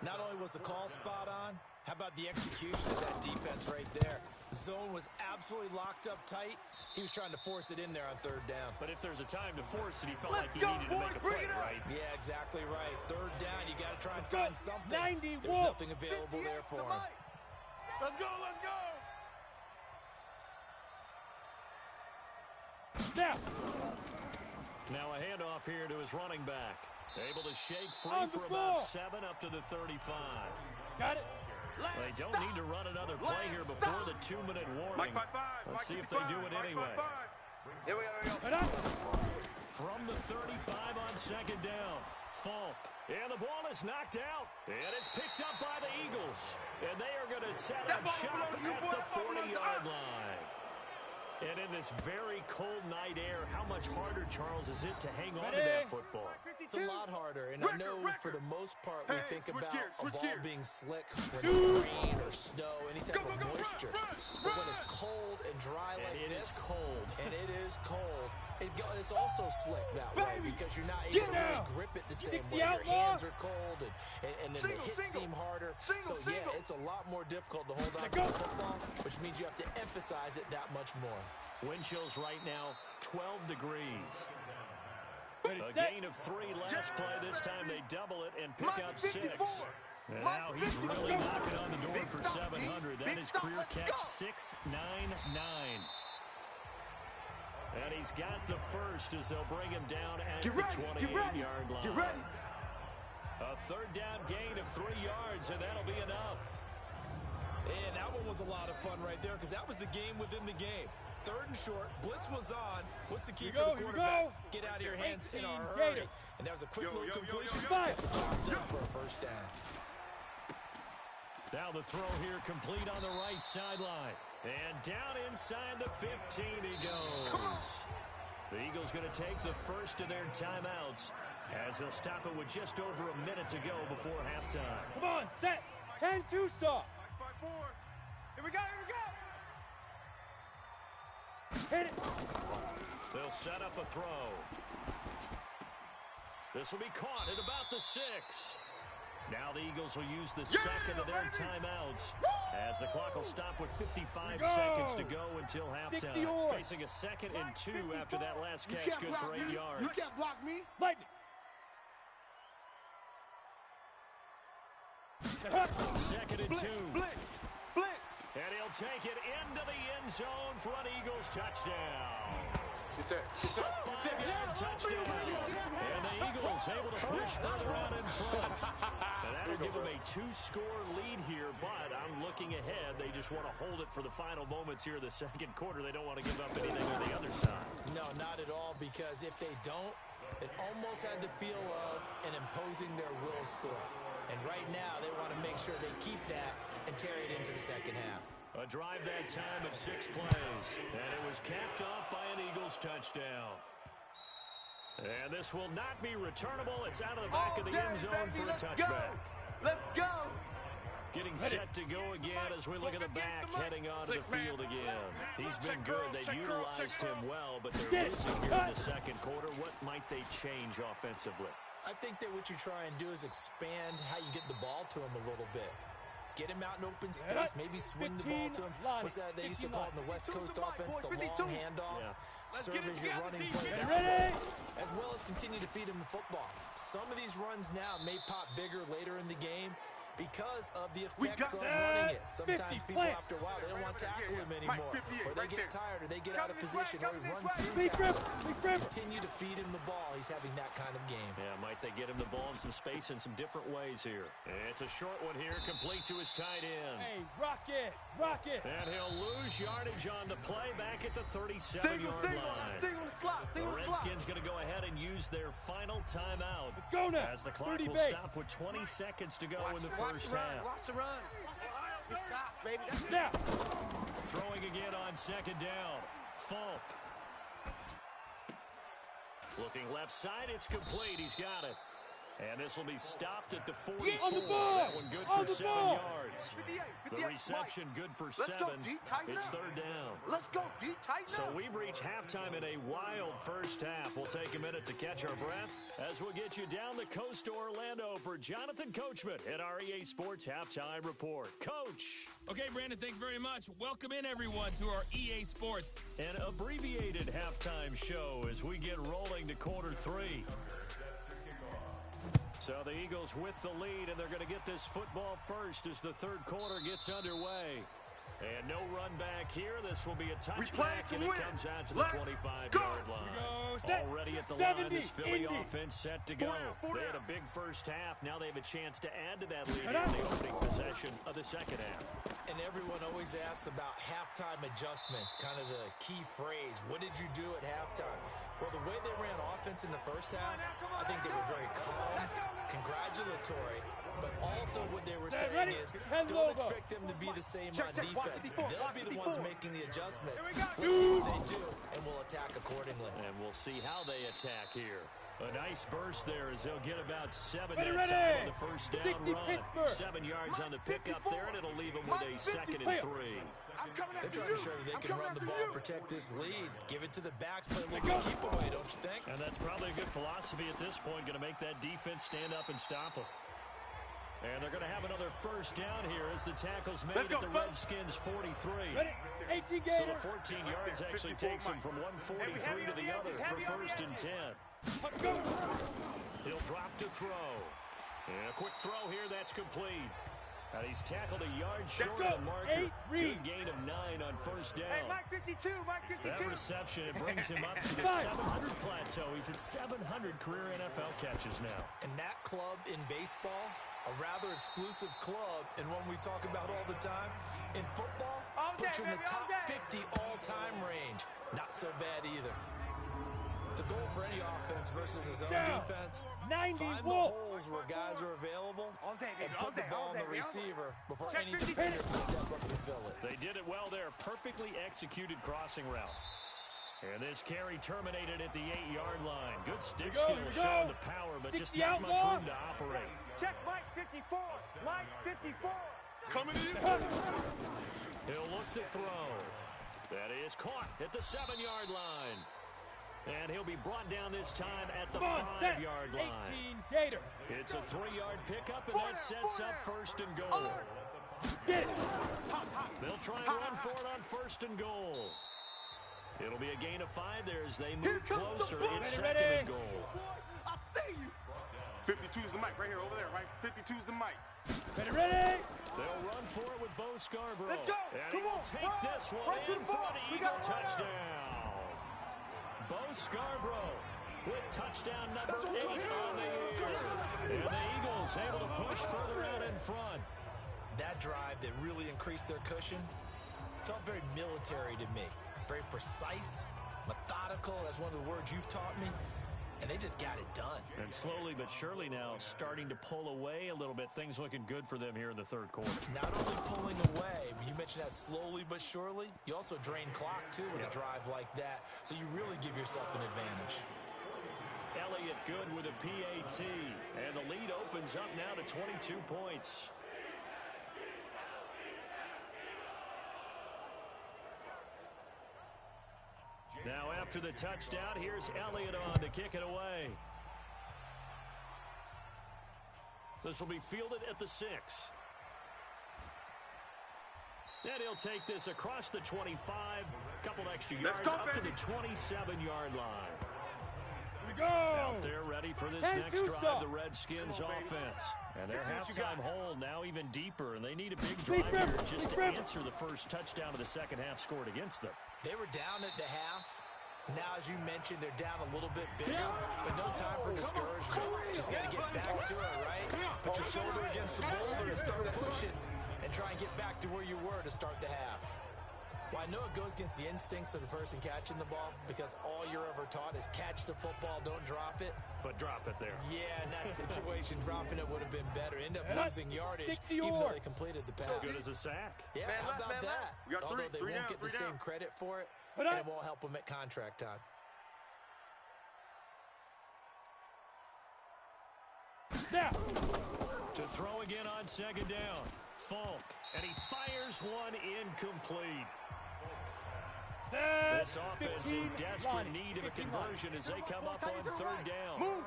Not only was the call spot on, How about the execution of that defense right there? The zone was absolutely locked up tight. He was trying to force it in there on third down. But if there's a time to force it, he felt like he needed to make a play, right? Yeah, exactly right. Third down, you got to try and find something. 91. There's nothing available there for him. Let's go, let's go. Now. Now a handoff here to his running back. Able to shake free On the for about ball. 7 up to the 35. Got it. They don't need to run another play here before the 2-minute warning. Let's see if they do it anyway. Here we go. Right up. From the 35 on second down, Falk. And the ball is knocked out. And it's picked up by the Eagles. And they are going to set up shop at the 40-yard line. And in this very cold night air, how much harder, Charles, is it to hang on to that football? It's a lot harder, and I know for the most part we think about a ball being slick when it's rain or snow, any type of moisture. But when it's cold and dry like this, and it is cold, it's also slick that way because you're not able to really grip it the same way. Your hands are cold, and then the hits seem harder. So, yeah, it's a lot more difficult to hold on to the football, which means you have to emphasize it that much more. Wind chills right now, 12 degrees. A gain of 3 last play. This time they double it and pick up 6. And now he's really knocking on the door for 700. That is career catch 699. And he's got the first as they'll bring him down at the 28-yard line. A third down gain of 3 yards, and that'll be enough. And that one was a lot of fun right there because that was the game within the game. Third and short, blitz was on. What's the key for the quarterback? Get out of your hands in a hurry. And that was a quick little completion. Job done for a first down. Now the throw here complete on the right sideline. And down inside the 15 he goes. The Eagles going to take the first of their timeouts as they'll stop it with just over a minute to go before halftime. Come on, set. 10-2 stop. Here we go. Hit it. They'll set up a throw. This will be caught at about the 6. Now the Eagles will use the second of their timeouts as the clock will stop with 55 seconds to go until halftime. Facing a 2nd and 2 after that last catch, good for 8 yards. You can't block me. Lightning. 2nd and 2. Blitz. And he'll take it into the end zone for an Eagles touchdown. Get there. A 5-yard touchdown. And the Eagles able to push further out in front. And that'll give them a 2-score lead here, but I'm looking ahead. They just want to hold it for the final moments here of the second quarter. They don't want to give up anything on the other side. No, not at all, because if they don't, it almost had the feel of an imposing their will score. And right now, they want to make sure they keep that and carry it into the second half. A drive that time of 6 plays. And it was capped off by an Eagles touchdown. And this will not be returnable. It's out of the back of the end zone for a touchback. Let's go. Getting set to go again as we look at the back, heading onto the field again. He's been good. They've utilized him well, but they're losing here in the second quarter. What might they change offensively? I think that what you try and do is expand how you get the ball to him a little bit. Get him out in open space, maybe swing the ball to him. What's that they used to call in the West Coast offense, the long handoff? Yeah. Serve as your running play Ready? as well as continue to feed him the football. Some of these runs now may pop bigger later in the game because of the effects of running it. Sometimes people, after a while, they don't want to tackle him anymore. Or they get tired, or they get out of position, or he runs through tackles. Continue to feed him the ball. He's having that kind of game. Yeah, might they get him the ball in some space in some different ways here. It's a short one here, complete to his tight end. Hey, rock it. And he'll lose yardage on the play back at the 37-yard line. The Redskins going to go ahead and use their final timeout. Let's go now. As the clock will base. stop with 20 seconds to go in the first half. Watch the run. Good shot, baby. Now. Throwing again on second down. Falk. Looking left side, it's complete. He's got it. And this will be stopped at the 44. On the ball! That one good On for the 7 ball! yards. 58, The reception good for 7. Let's go, D. Tighten It's up. 3rd down. Let's go, D. Tighten So up. we've reached halftime in a wild first half. We'll take a minute to catch our breath as we'll get you down the coast to Orlando for Jonathan Coachman at our EA Sports Halftime Report. Coach. Okay, Brandon, thanks very much. Welcome in, everyone, to our EA Sports. An abbreviated halftime show as we get rolling to quarter 3. So the Eagles with the lead, and they're going to get this football first as the 3rd quarter gets underway. And no run back here. This will be a touchback, and it comes out to the 25-yard line. Already at the line, this Philly offense set to go. They had a big first half. Now they have a chance to add to that lead in the opening possession of the second half. And everyone always asks about halftime adjustments, kind of the key phrase. What did you do at halftime? Well, the way they ran offense in the first half, I think they were very calm, congratulatory, but also what they were saying is don't expect them to be the same on defense. They'll be the ones making the adjustments. We'll see what they do, and we'll attack accordingly. And we'll see how they attack here. A nice burst there as they'll get about 7 that time on the first down run. 7 yards on the pickup there, and it'll leave them with a 2nd and 3. They're trying to show that they can run the ball and protect this lead. Give it to the backs, play a little bit keep away, don't you think? And that's probably a good philosophy at this point, going to make that defense stand up and stop them. And they're going to have another first down here as the tackle's made at the Redskins' 43. So the 14 yards actually takes them from 143 to the other for 1st and 10. He'll drop to throw. And a quick throw here, that's complete. And he's tackled a yard short of the marker. Good gain of 9 on first down. Hey, Mike 52, Mike 52. That reception, it brings him up to the 700 plateau. He's at 700 career NFL catches now. And that club in baseball, a rather exclusive club, and one we talk about all the time. In football, puts you in the top 50 all-time range. Not so bad either. The goal for any offense versus his own defense, find the holes where guys are available and put the ball on the receiver before any defender can step up and fill it. They did it well there. Perfectly executed crossing route. And this carry terminated at the 8-yard line. Good stick skill showing the power, but just not much room to operate. Check Mike 54. Mike 54. Coming in. He'll look to throw. That is caught at the 7-yard line. And he'll be brought down this time at the 5-yard line. 18 Gator. It's a 3-yard pickup, and that sets up 1st and goal. Get it. They'll try and run for it on 1st and goal. It'll be a gain of 5 there as they move closer. It's 2nd and goal. I see you. 52's the mic right here, over there, right? 52's the mic. Ready. They'll run for it with Bo Scarborough. Let's go. And he will take this one in for an Eagle touchdown. Bo Scarborough with touchdown number 8 on the year. And the Eagles able to push further out in front. That drive that really increased their cushion felt very military to me. Very precise, methodical, that's one of the words you've taught me. And they just got it done. And slowly but surely now starting to pull away a little bit. Things looking good for them here in the 3rd quarter. Not only pulling away, but you mentioned that slowly but surely. You also drain clock, too, with a drive like that. So you really give yourself an advantage. Elliott good with a PAT. And the lead opens up now to 22 points. Now after the touchdown, here's Elliott on to kick it away. This will be fielded at the 6. And he'll take this across the 25. Couple extra yards up to the 27-yard line. Go. Out there ready for this next drive, the Redskins offense. And their halftime hole now even deeper, and they need a big drive here just to answer the first touchdown of the second half scored against them. They were down at the half. Now, as you mentioned, they're down a little bit bigger, but no time for discouragement. Just got to get back to it, right? Put your shoulder against the boulder and start pushing and try and get back to where you were to start the half. Well, I know it goes against the instincts of the person catching the ball because all you're ever taught is catch the football, don't drop it. But drop it there. Yeah, in that situation, dropping it would have been better. End up losing yardage even though they completed the pass. As good as a sack. Yeah, how about that? Although they won't get the same credit for it, and it won't help them at contract time. Now. To throw again on second down. Falk. And he fires one incomplete. This offense in desperate need of a conversion as they come up on third down.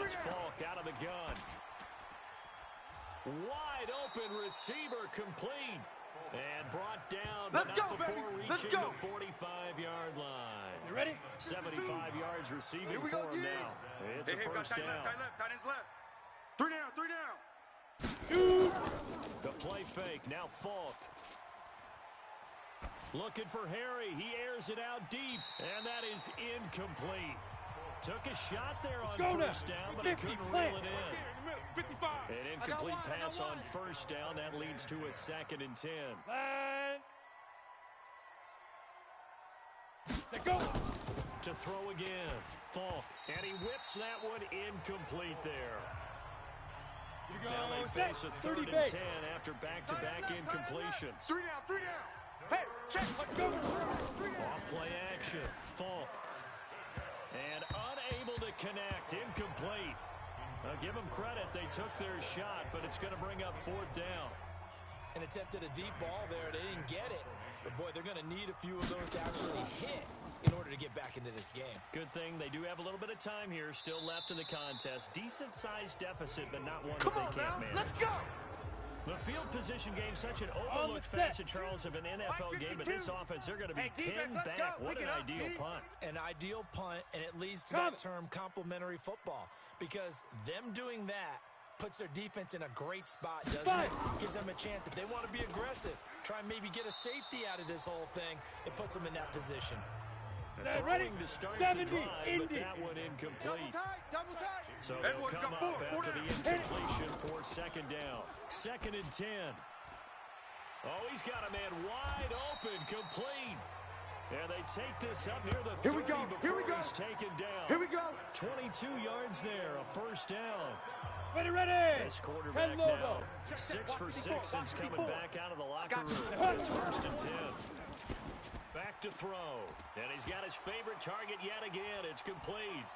It's Falk out of the gun. Wide open receiver complete. And brought down, but not before reaching the 45-yard line. You ready? 75 yards receiving for him now. It's a first down. Tight ends left. 3 down, 3 down. Shoot! The play fake, now Falk. Looking for Harry. He airs it out deep, and that is incomplete. Took a shot there on first down, but he couldn't reel it in. An incomplete pass on first down. That leads to a 2nd and 10. Go. To throw again. Falk, and he whips that one incomplete there. Now they face a 3rd and 10 after back-to-back incompletions. 3 down, 3 down. Hey, check. Let's go. Off play action. Falk. And unable to connect. Incomplete. Now give them credit. They took their shot, but it's going to bring up 4th down. And attempted a deep ball there. They didn't get it. But, boy, they're going to need a few of those to actually hit in order to get back into this game. Good thing they do have a little bit of time here still left in the contest. Decent-sized deficit, but not one that they can't manage. Let's go. The field position game, such an overlooked facet, Charles, of an NFL game, but this offense, they're going to be pinned back. What an ideal punt. An ideal punt, and it leads to that term complementary football, because them doing that puts their defense in a great spot, doesn't it? Gives them a chance. If they want to be aggressive, try and maybe get a safety out of this whole thing, it puts them in that position. Throwing to start the drive, but that one incomplete. Double tight. So they'll come up after the incompletion for 2nd down. 2nd and 10. Oh, he's got a man wide open, complete. And they take this up near the 30 before he's taken down. Here we go. 22 yards there, a first down. Ready. This quarterback now, 6 for 6 since coming back out of the locker room. It's 1st and 10. Back to throw. And he's got his favorite target yet again. It's complete.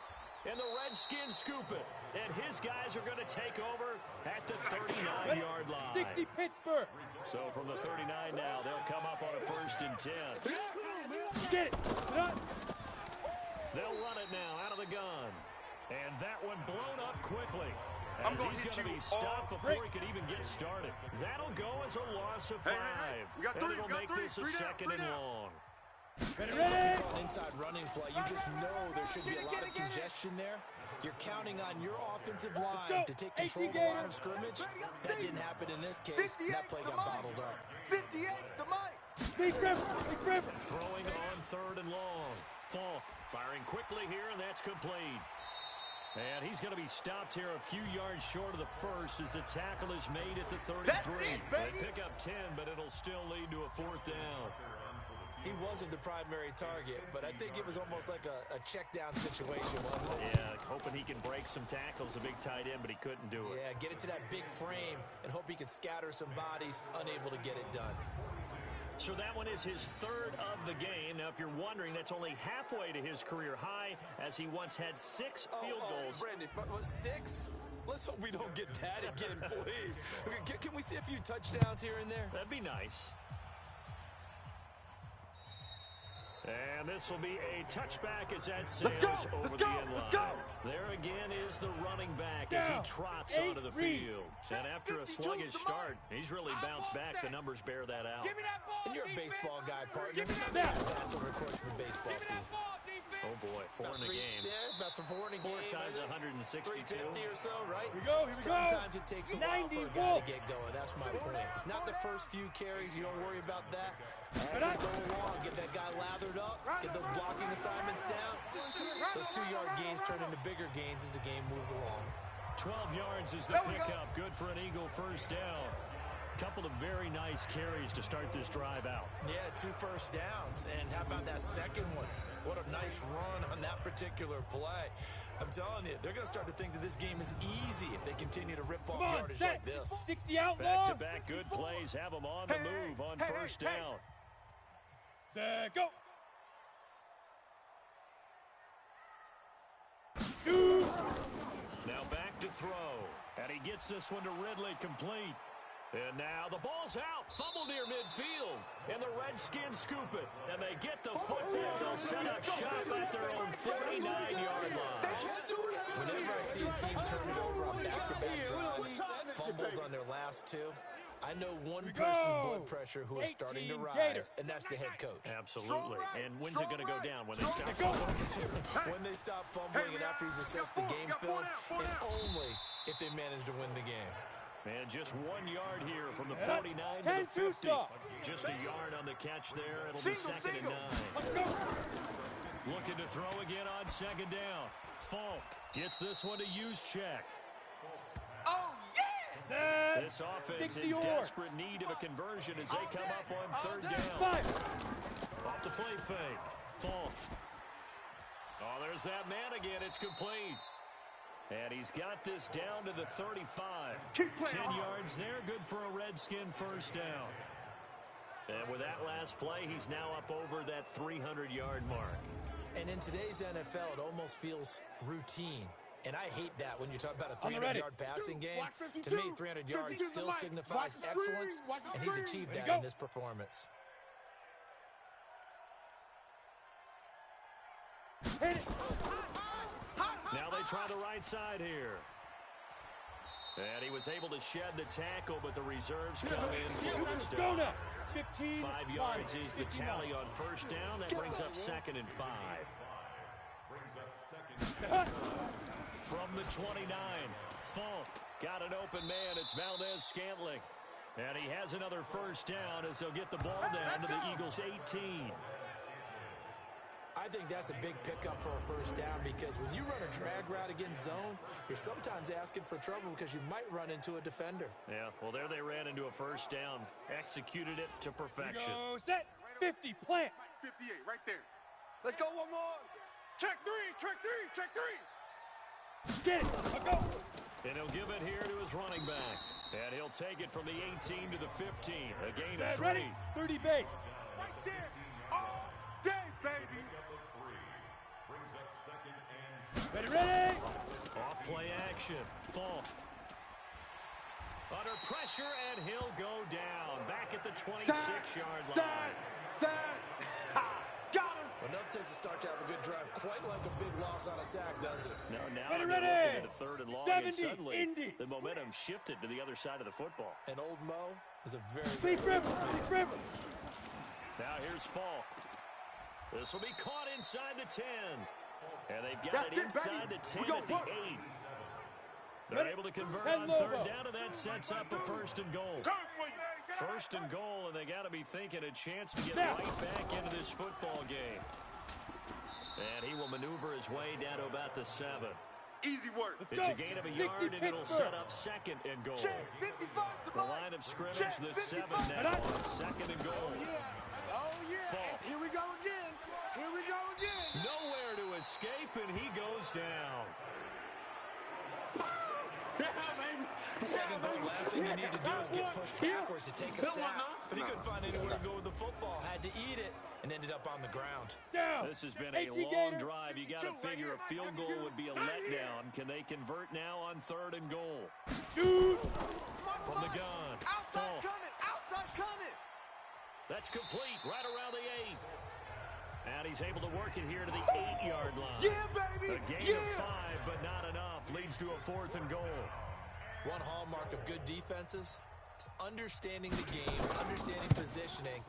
And the Redskins scoop it. And his guys are going to take over at the 39-yard line. 60 Pittsburgh. So from the 39 now, they'll come up on a 1st and 10. Get it. They'll run it now out of the gun. And that one blown up quickly. I'm He's going to be stopped before he could even get started. That'll go as a loss of 5. We got 3, and it'll make this a 2nd and long. Ready. Inside running play, you just know there should be a lot of congestion there. You're counting on your offensive line to take control of the line of scrimmage. That didn't happen in this case. That play got bottled up. 58 the mic. Big grip. Throwing on 3rd and long. Falk firing quickly here, and that's complete. And he's going to be stopped here a few yards short of the first as the tackle is made at the 33. They pick up 10, but it'll still lead to a 4th down. He wasn't the primary target, but I think it was almost like a check-down situation, wasn't it? Yeah, hoping he can break some tackles, a big tight end, but he couldn't do it. Yeah, get it to that big frame and hope he can scatter some bodies, unable to get it done. So that one is his 3rd of the game. Now, if you're wondering, that's only halfway to his career high, as he once had 6 field goals. Brandon, but 6? Let's hope we don't get that again, please. Okay, can we see a few touchdowns here and there? That'd be nice. And this will be a touchback as that sails over the end line. There again is the running back as he trots onto the field. And after a sluggish start, he's really bounced back. The numbers bear that out. And you're a baseball guy, partner. That's over the course of the baseball season. Oh, boy, 4 in the game. Yeah, about 4 in the game. 4 times 162. 350 or so, right? Here we go. Sometimes it takes a while for a guy to get going. That's my point. It's not the first few carries. You don't worry about that. As they go along, get that guy lathered up, get those blocking assignments down. Those 2-yard gains turn into bigger gains as the game moves along. 12 yards is the pickup. Good for an Eagle first down. Couple of very nice carries to start this drive out. Yeah, 2 first downs. And how about that second one? What a nice run on that particular play. I'm telling you, they're going to start to think that this game is easy if they continue to rip off yardage like this. 60 out Back-to-back good plays have them on the move on first down. Set, go. Shoot. throw. And he gets this one to Ridley complete. And now the ball's out. Fumble near midfield. And the Redskins scoop it. And they get the football. They'll set up shop at their own 49-yard line. Whenever I see a team turn it over on back-to-back drives, fumbles on their last two, I know one person's blood pressure who is starting to rise, and that's the head coach. Absolutely. And when's it going to go down? When they stop fumbling? When they stop fumbling and after he's assessed the game film, and only if they manage to win the game. And just 1 yard here from the 49 to the 50. Just a yard on the catch there. It'll be second and 9. Looking to throw again on second down. Falk gets this one to Juszczyk. Oh, yeah! This offense in desperate need of a conversion as they come up on third down. Off the play fake. Falk. Oh, there's that man again. It's complete. And he's got this down to the 35. 10 yards there, good for a Redskin first down. And with that last play, he's now up over that 300-yard mark. And in today's NFL, it almost feels routine. And I hate that when you talk about a 300-yard passing game. To me, 300 yards still signifies excellence, and he's achieved that in this performance. Hit it. Now they try the right side here. And he was able to shed the tackle, but the reserves come in for the stop. 15, 5 yards is the tally on first down. That brings up second and 5. From the 29, Falk got an open man. It's Valdez-Scantling. And he has another first down as they'll get the ball down to the Eagles' 18. I think that's a big pickup for a first down because when you run a drag route against zone, you're sometimes asking for trouble because you might run into a defender. Yeah, well, there they ran into a first down. Executed it to perfection. Go set. 50, plant. 58, right there. Let's go one more. Check three, check three, check three. Get it. I'll go. And he'll give it here to his running back. And he'll take it from the 18 to the 15. A gain of 3. Ready? 30 base. Right there. All day, baby. Ready. Off play action. Falk. Under pressure, and he'll go down. Back at the 26-yard line. Got him. Well, nothing takes a start to have a good drive quite like a big loss on a sack, does it? No, now Ready. they're looking at a third and long, 70, and suddenly Indy. the momentum shifted to the other side of the football. And old Mo is a very Deep river. Now here's Falk. This will be caught inside the 10. And they've got it inside the 10 at the 8. They're able to convert on third down, and that sets up a first and goal. First and goal, and they got to be thinking a chance to get right back into this football game. And he will maneuver his way down to about the 7. Easy work. It's a gain of a yard, and it'll set up second and goal. The line of scrimmage, the 7 now on second and goal. Oh, yeah. Falk. Here we go again. Here we go again. Nowhere to escape, and he goes down. second goal. Last thing you need to do is get pushed backwards to take a sack. But he couldn't find anywhere to go with the football. Had to eat it and ended up on the ground. This has been a long drive. You got to figure a field goal would be a letdown. Can they convert now on third and goal? Shoot! From the gun. Outside coming. Outside coming. That's complete right around the 8. And he's able to work it here to the 8-yard line. Yeah, baby. A gain of 5, but not enough. Leads to a fourth and goal. One hallmark of good defenses is understanding the game, understanding positioning,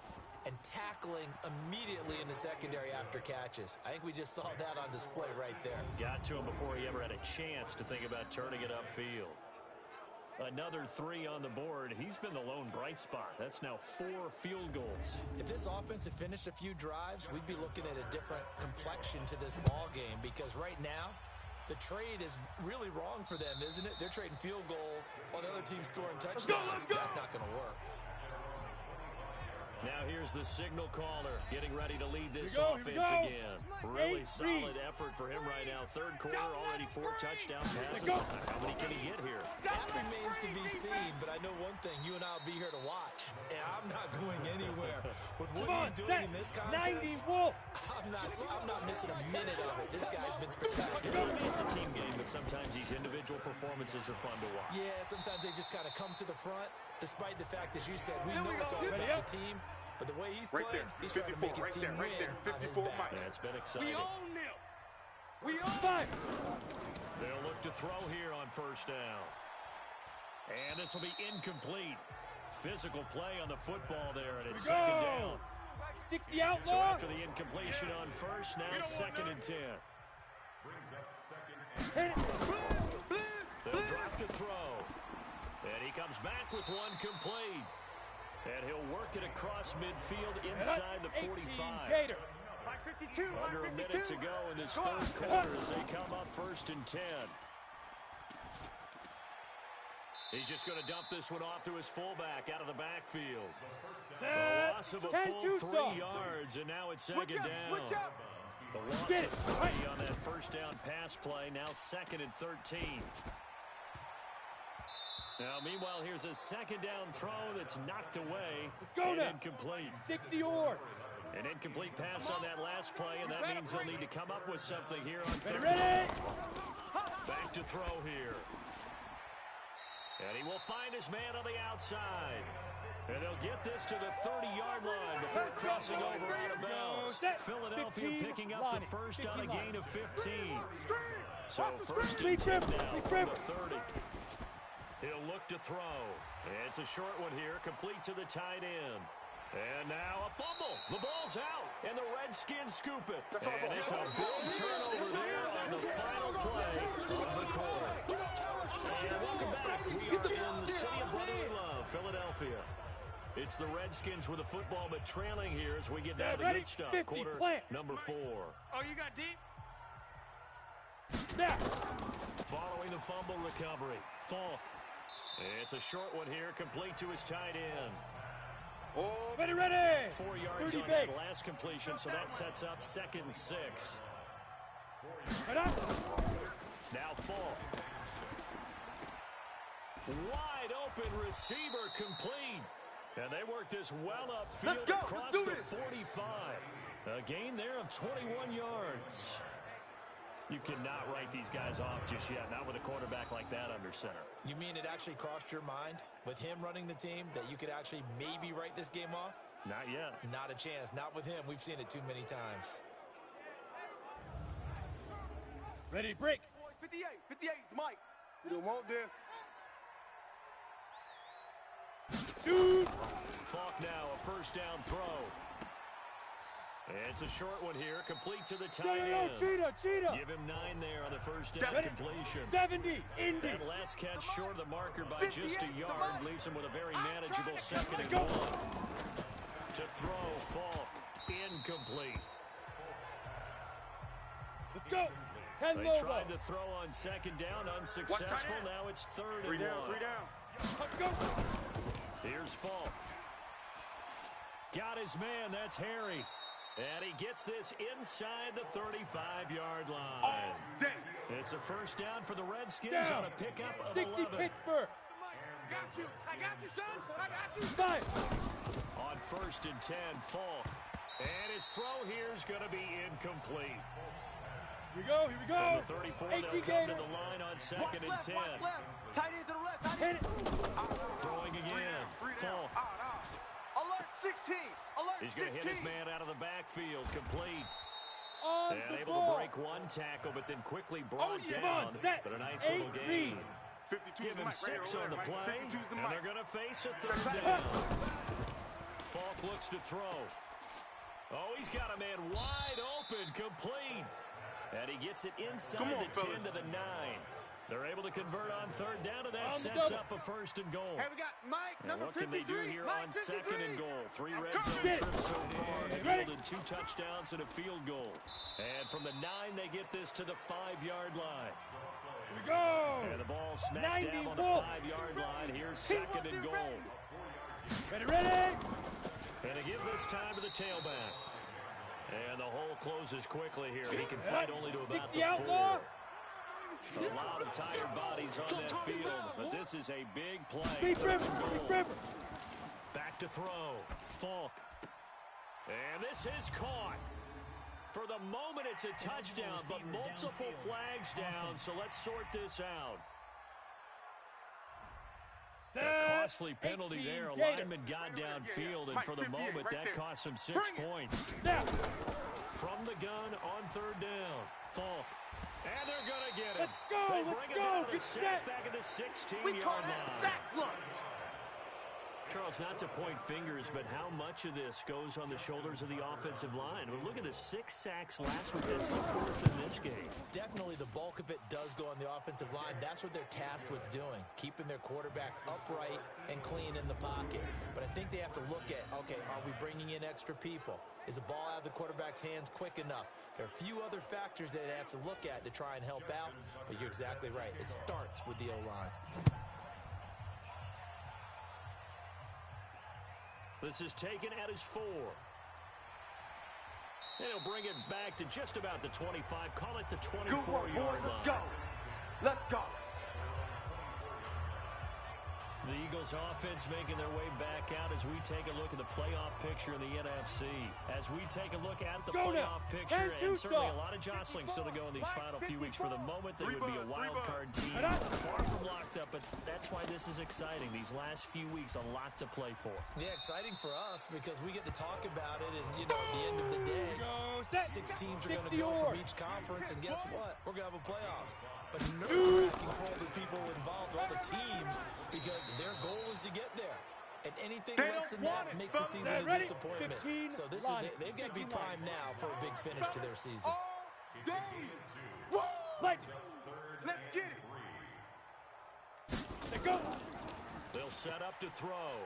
and tackling immediately in the secondary after catches. I think we just saw that on display right there. Got to him before he ever had a chance to think about turning it upfield. Another 3 on the board. He's been the lone bright spot. That's now 4 field goals. If this offense had finished a few drives, we'd be looking at a different complexion to this ball game because right now, the trade is really wrong for them, isn't it? They're trading field goals while the other team's scoring touchdowns. Let's go. That's not going to work. Now here's the signal caller getting ready to lead this offense again. Really solid effort for him right now. Third quarter, already 4 touchdown passes. How many can he get here? That remains to be seen, but I know one thing. You and I will be here to watch, and I'm not going anywhere. With what he's doing in this contest, I'm not missing a minute of it. This guy's been spectacular. It's a team game, but sometimes these individual performances are fun to watch. Yeah, sometimes they just kind of come to the front, despite the fact, as you said, we know it's all about the team. But the way he's playing, he's trying to make his team win on his back. That's been exciting. We own them. We own them. They'll look to throw here on first down. And this will be incomplete. Physical play on the football there, and it's second down. 60 outlaw. So after the incompletion on first, now second and 10. They'll drop to throw. And he comes back with one complete. And he'll work it across midfield inside the 45. Under a minute to go in this third quarter as they come up first and 10. He's just going to dump this one off to his fullback out of the backfield. A loss of a full 3 yards, and now it's second down. The loss of 3 on that first down pass play, now second and 13. Now, meanwhile, here's a second down throw that's knocked away and incomplete. 60 or. An incomplete pass on that last play, and that means they'll need to come up with something here on third. Back to throw here. And he will find his man on the outside. And they'll get this to the 30-yard line before crossing over out of bounds. Philadelphia picking up the first on a gain of 15. So first and 10 now from the 30. He'll look to throw. It's a short one here, complete to the tight end. And now a fumble. The ball's out, and the Redskins scoop it. And it's a big turnover there on the final play of the quarter. And welcome back. We are in the city of brotherly love, Philadelphia. It's the Redskins with the football, but trailing here as we get down to good stuff. Quarter number 4. Oh, you got deep? Following the fumble recovery, Falk. It's a short one here, complete to his tight end. Oh, ready. 4 yards on that last completion, so that sets up second and 6. Now Falk. Wide open receiver complete. And they work this well upfield across the 45. A gain there of 21 yards. You cannot write these guys off just yet, not with a quarterback like that under center. You mean it actually crossed your mind with him running the team that you could actually maybe write this game off? Not yet. Not a chance. Not with him. We've seen it too many times. Ready, break. 58 is Mike. We don't want this. Shoot. Falk now, a first down throw. It's a short one here, complete to the tight end. Cheetah. Give him 9 there on the first down completion. 70, Indy. That last catch short of the marker by just a yard leaves him with a very manageable second and 1. To throw, Falk, incomplete. Let's go. 10 They tried to throw on second down, unsuccessful. Now it's third and 1. 3 down. Let's go. Here's Falk. Got his man, that's Harry. And he gets this inside the 35-yard line. Oh, dang. It's a first down for the Redskins on a pickup of 60 11. Pittsburgh. I got you, son. I got you. 5. On first and 10, Falk. And his throw here is going to be incomplete. Here we go. From the 34, they'll come to the line on second and 10. Tight end to the left. Tight end. Throwing again. Falk. Alert 16. Alert 16. He's going to hit his man out of the backfield, complete. On and the able ball. to break one tackle, but then quickly brought down. But a nice little gain. 52 Give him 6 on the play, and they're going to face a third down. Falk looks to throw. Oh, he's got a man wide open, complete. And he gets it inside the 10 to the 9. They're able to convert on third down, and that sets up a first and goal. Hey, we got Mike, number 53. What can they do here on second and goal? 3 red zone trips so far. They've yielded 2 touchdowns and a field goal. And from the 9, they get this to the 5-yard line. Here we go. And the ball smacked down on the 5-yard line. Here's second and goal. Ready. And they give this time to the tailback. And the hole closes quickly here. He can fight only to about the 4. A lot of tired bodies on that field, but this is a big play. Back to throw. Falk. And this is caught. For the moment, it's a touchdown, but multiple flags down, so let's sort this out. A costly penalty there. A lineman got downfield, and for the moment, that cost him 6 points. From the gun on 3rd down. Falk. And they're going to get him. They bring him down to the sack back at the 16-yard line. Sack lunch. Charles, not to point fingers, but how much of this goes on the shoulders of the offensive line? Well, look at the 6 sacks last week. That's the 4th in this game. Definitely the bulk of it does go on the offensive line. That's what they're tasked with doing, keeping their quarterback upright and clean in the pocket. But I think they have to look at, okay, are we bringing in extra people? Is the ball out of the quarterback's hands quick enough? There are a few other factors that they have to look at to try and help out, but you're exactly right. It starts with the O-line. This is taken at his 4. And he'll bring it back to just about the 25. Call it the 24-yard line. Let's go. Let's go. The Eagles offense making their way back out as we take a look at the playoff picture in the NFC. As we take a look at the playoff picture, and certainly a lot of jostling still to go in these final few weeks. For the moment, they would be a wild card team, far from locked up, but that's why this is exciting. These last few weeks, a lot to play for. Yeah, exciting for us because we get to talk about it, and, you know, at the end of the day, 6 teams are going to go from each conference, and guess what? We're going to have a playoffs. But nerve-wracking for all the people involved, all the teams, because their goal is to get there. And anything less than that makes the season a disappointment. So this is they've got to be primed now for a big finish to their season. Let's get it. Let's go. They'll set up to throw.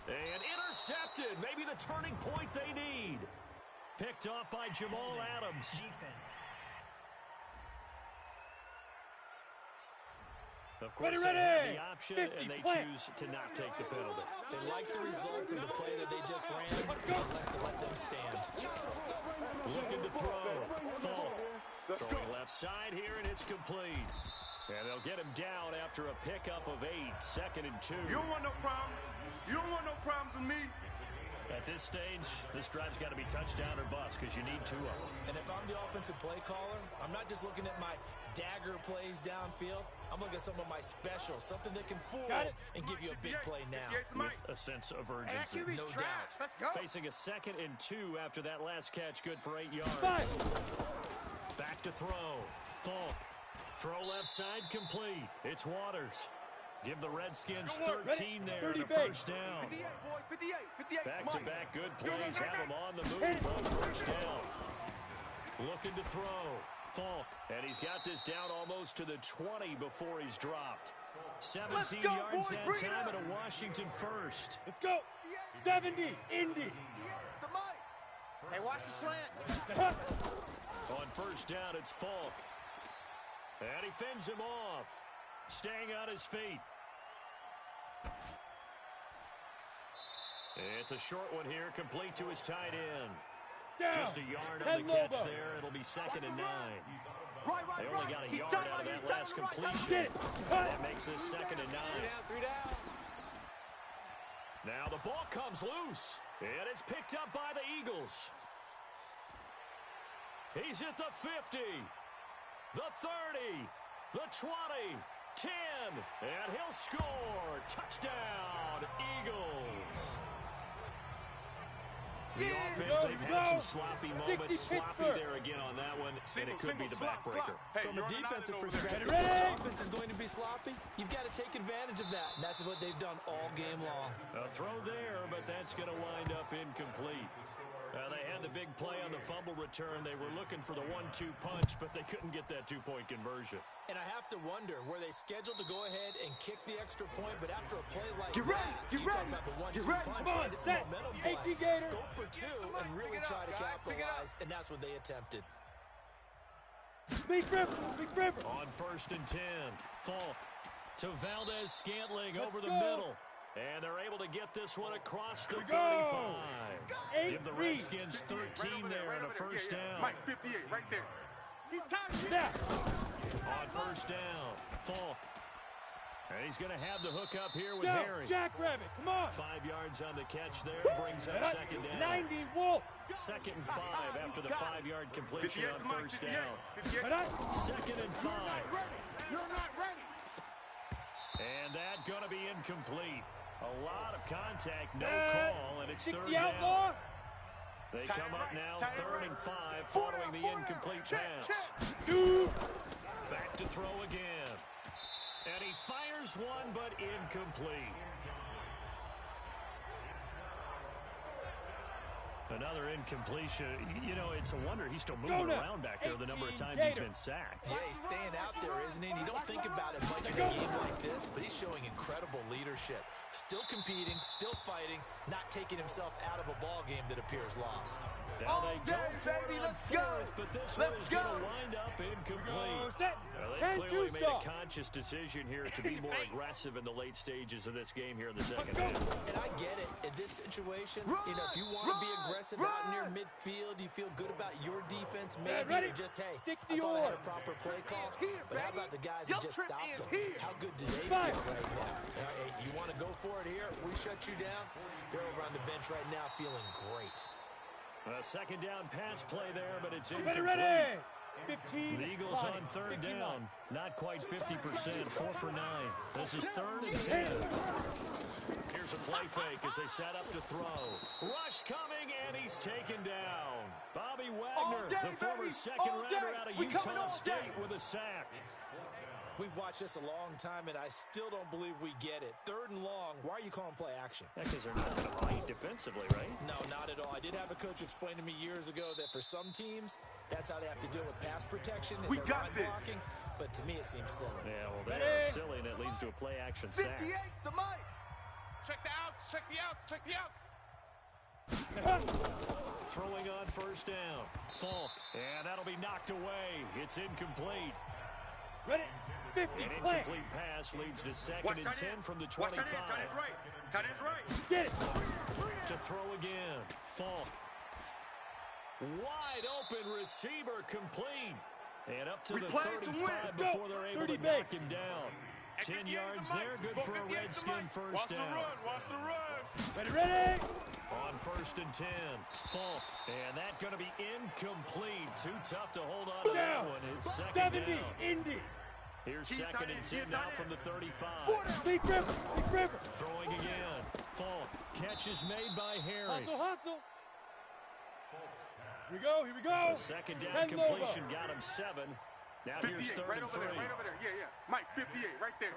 And intercepted. Maybe the turning point they need. Picked off by Jamal Adams. Defense. Of course, they have the option, and they choose to not take the penalty. They like the results of the play that they just ran. They like to let them stand. Looking to throw. Falk. Throwing left side here, and it's complete. And they'll get him down after a pickup of 8, 2nd and 2. You don't want no problems. You don't want no problems with me. At this stage, this drive's got to be touchdown or bust because you need 2 of them. And if I'm the offensive play caller, I'm not just looking at my dagger plays downfield. I'm looking at some of my specials, something that can fool and give you a big play now. With a sense of urgency. No doubt. Let's go. Facing a 2nd and 2 after that last catch, good for 8 yards. Back to throw. Falk. Throw left side complete. It's Waters. Give the Redskins 13 there to first down. 58. Back-to-back good plays. Have them on the move on first down. Looking to throw. Falk. And he's got this down almost to the 20 before he's dropped. 17 yards that time and a Washington first. Let's go. 70, Indy. Hey, watch the slant. On first down, it's Falk. And he fends him off. Staying on his feet. It's a short one here, complete to his tight end. Just a yard on the catch there. It'll be 2nd and 9. They only got a yard out of that last completion. That makes this 2nd and 9. 3 down. Now the ball comes loose, and it's picked up by the Eagles. He's at the 50, the 30, the 20, 10, and he'll score. Touchdown, Eagles. The offense, they've had some sloppy moments. Sloppy there again on that one, and it could be the backbreaker. From a defensive perspective, the offense is going to be sloppy. You've got to take advantage of that, and that's what they've done all game long. A throw there, but that's going to wind up incomplete. They had the big play on the fumble return. They were looking for the 1-2 punch, but they couldn't get that 2-point conversion. And I have to wonder, were they scheduled to go ahead and kick the extra point, but after a play like that, you talk about the 1-2 punch, right? It's a momentum play. Go for 2 and really try to capitalize, and that's what they attempted. Big river. On first and 10, Falk to Valdez-Scantling over the middle. And they're able to get this one across the 35. Give the 8-3. Redskins 13 there and a first down. Mike, 58, right there. He's tired. On first down, Falk. And he's going to have the hook up here with Go, Harry. Jackrabbit, come on. 5 yards on the catch there, brings up second down. 90, Wolf. Second and 5 after the 5-yard completion on first down. 58. Second and 5. You're not ready. And that going to be incomplete. A lot of contact, no call, and it's 60 third down. outlaw. They come up now third and 5 following the incomplete pass. Back to throw again. And he fires one, but incomplete. Another incompletion. You know, it's a wonder he's still moving around back there the number of times he's been sacked. Yeah, he's staying out there, isn't he? And you don't think about it much in a game like this, but he's showing incredible leadership. Still competing, still fighting, not taking himself out of a ball game that appears lost. Now they go for it on fourth, but this one is going to wind up incomplete. Well, they clearly made a conscious decision here to be more aggressive in the late stages of this game here in the second half. And I get it. In this situation, you know, if you want to be aggressive out near midfield, you feel good about your defense, maybe, or just, hey, I thought I had a proper play call. But how about the guys that just stopped them? How good do they feel right now? Hey, you want to go for it here? We shut you down. They're over on the bench right now feeling great. A second down pass play there, but it's incomplete. Ready. 15. The Eagles on third down. Not quite 50%. 4 for 9. This is third and 10. Here's a play fake as they set up to throw. Rush coming, and he's taken down. Bobby Wagner, the former second-rounder out of Utah State, with a sack. We've watched this a long time, and I still don't believe we get it. Third and long, why are you calling play action? Yeah, because they're not going to fight defensively, right? No, not at all. I did have a coach explain to me years ago that for some teams, that's how they have to deal with pass protection and their line blocking. But to me, it seems silly. Yeah, well, they are silly, and it leads to a play-action sack. 58, the mic. Check the outs, check the outs, check the outs. Throwing on first down. Falk, and that'll be knocked away. It's incomplete. Ready. 50. An incomplete pass leads to second and 10 from the 25. Tight end's right. Tight end's right. Get it. To throw again. Falk. Wide open receiver complete. And up to the 35 before they're able to knock him down. 10 yards there, good for a Redskin first down. Watch the rush. Ready. On first and 10, Falk, and that's going to be incomplete. Too tough to hold on to that one. It's second 70, down. Indy. Here's second and 10 now from the 35. Big River. Throwing again. Falk, catch is made by Harry. Hustle. Here we go. The second down completion got him 7. Now here's third right and over 3. there, right over there. Yeah. Mike, 58, right there.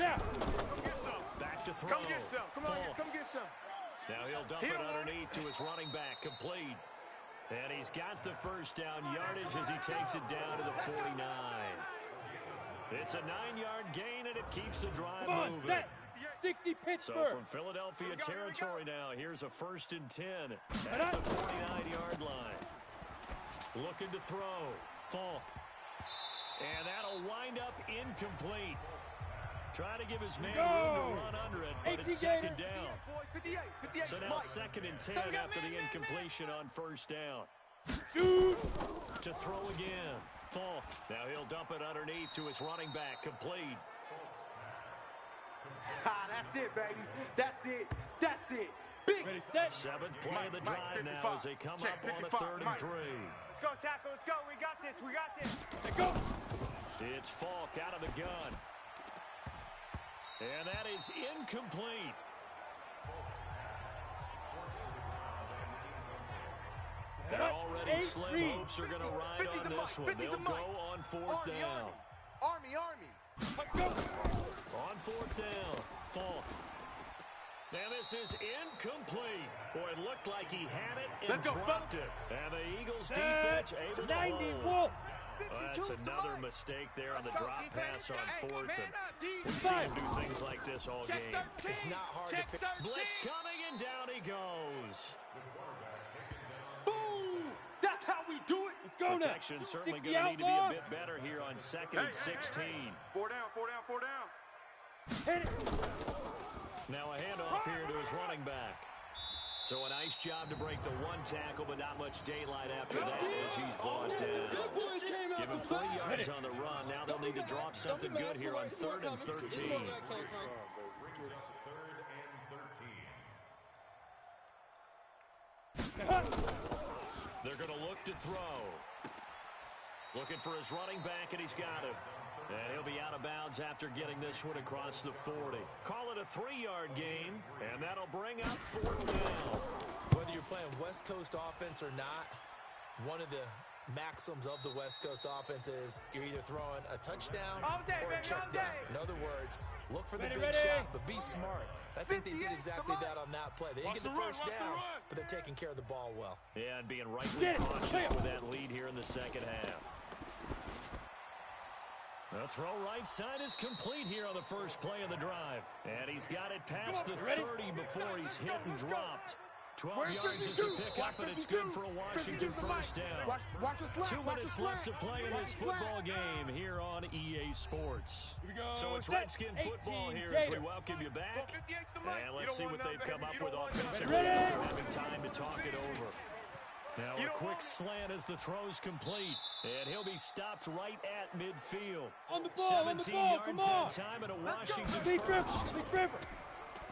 Now. Come get some. Back to throw. Come get some. Come on, come get some. Now he'll dump it underneath to his running back, complete. And he's got the first down yardage as he takes it down to the 49. It's a 9-yard gain, and it keeps the drive moving. Set. 60 Pittsburgh. So from Philadelphia territory now, here's a first and 10 at the 49-yard line. Looking to throw. Falk. And that'll wind up incomplete. Trying to give his man room to run under it, but it's second down. 58, So now second and 10 after the incompletion on first down. Shoot. To throw again. Falk. Now he'll dump it underneath to his running back, complete. That's it, baby. That's it. Big. Ready, set. 7th play of the drive now as they come up on a 3rd and 3. Let's go, tackle. Let's go. We got this. Let's go. It's Falk out of the gun. And that is incomplete. And already slim hopes are going to ride on this one. They'll go on 4th down. Army. On 4th down, Falk. Now this is incomplete. Boy, it looked like he had it and dropped it. And the Eagles defense able to 90 hold. Wolf. That's another mistake there on the drop pass on 4th. And we've seen him do things like this all game. It's not hard to pick. Blitz coming, and down he goes. Boom. That's how we do it. Let's go now. Protection certainly going to need to be a bit better here on 2nd and 16. 4 down. Hit it. Now a handoff here to his running back. So a nice job to break the one tackle, but not much daylight after that as he's brought down. Give him 3 yards on the run. Now they'll need to drop something good here on 3rd and 13. They're going to look to throw. Looking for his running back, and he's got him. And he'll be out of bounds after getting this one across the 40. Call it a 3-yard gain, and that'll bring up 4th down. Whether you're playing West Coast offense or not, one of the maxims of the West Coast offense is you're either throwing a touchdown or a check down. In other words, look for the big shot, but be smart. I think they did exactly that on that play. They didn't get the first down, but they're taking care of the ball well. Yeah, and being rightly cautious with that lead here in the second half. The throw right side is complete here on the first play of the drive. And he's got it past the 30 before he's hit and dropped. 12 yards is a pickup, and it's good for a Washington first down. 2 minutes left to play in this football game here on EA Sports. So it's Redskin football here as we welcome you back. And let's see what they've come up with offensively after having time to talk it over. Now a quick slant as the throw's complete. And he'll be stopped right at midfield. On the ball, 17 yards that time, and a Washington first.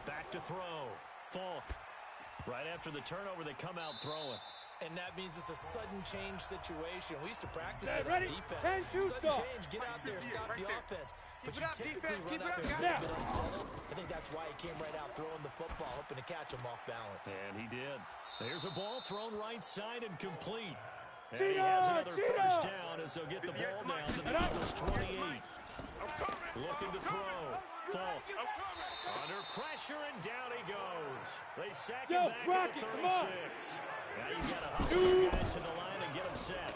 Back to throw. Falk. Right after the turnover, they come out throwing. And that means it's a sudden change situation. We used to practice it on defense. Sudden change, get out there, stop the offense. But you typically run out there and get a bit unsettled. I think that's why he came right out throwing the football, hoping to catch him off balance. And he did. There's a ball thrown right side and complete. And he has another first down as they'll get the ball down to the Eagles 28. Looking to throw. Falk. Under pressure, and down he goes. They sack him back at the 36. Now you got to hustle the guys to the line and get them set.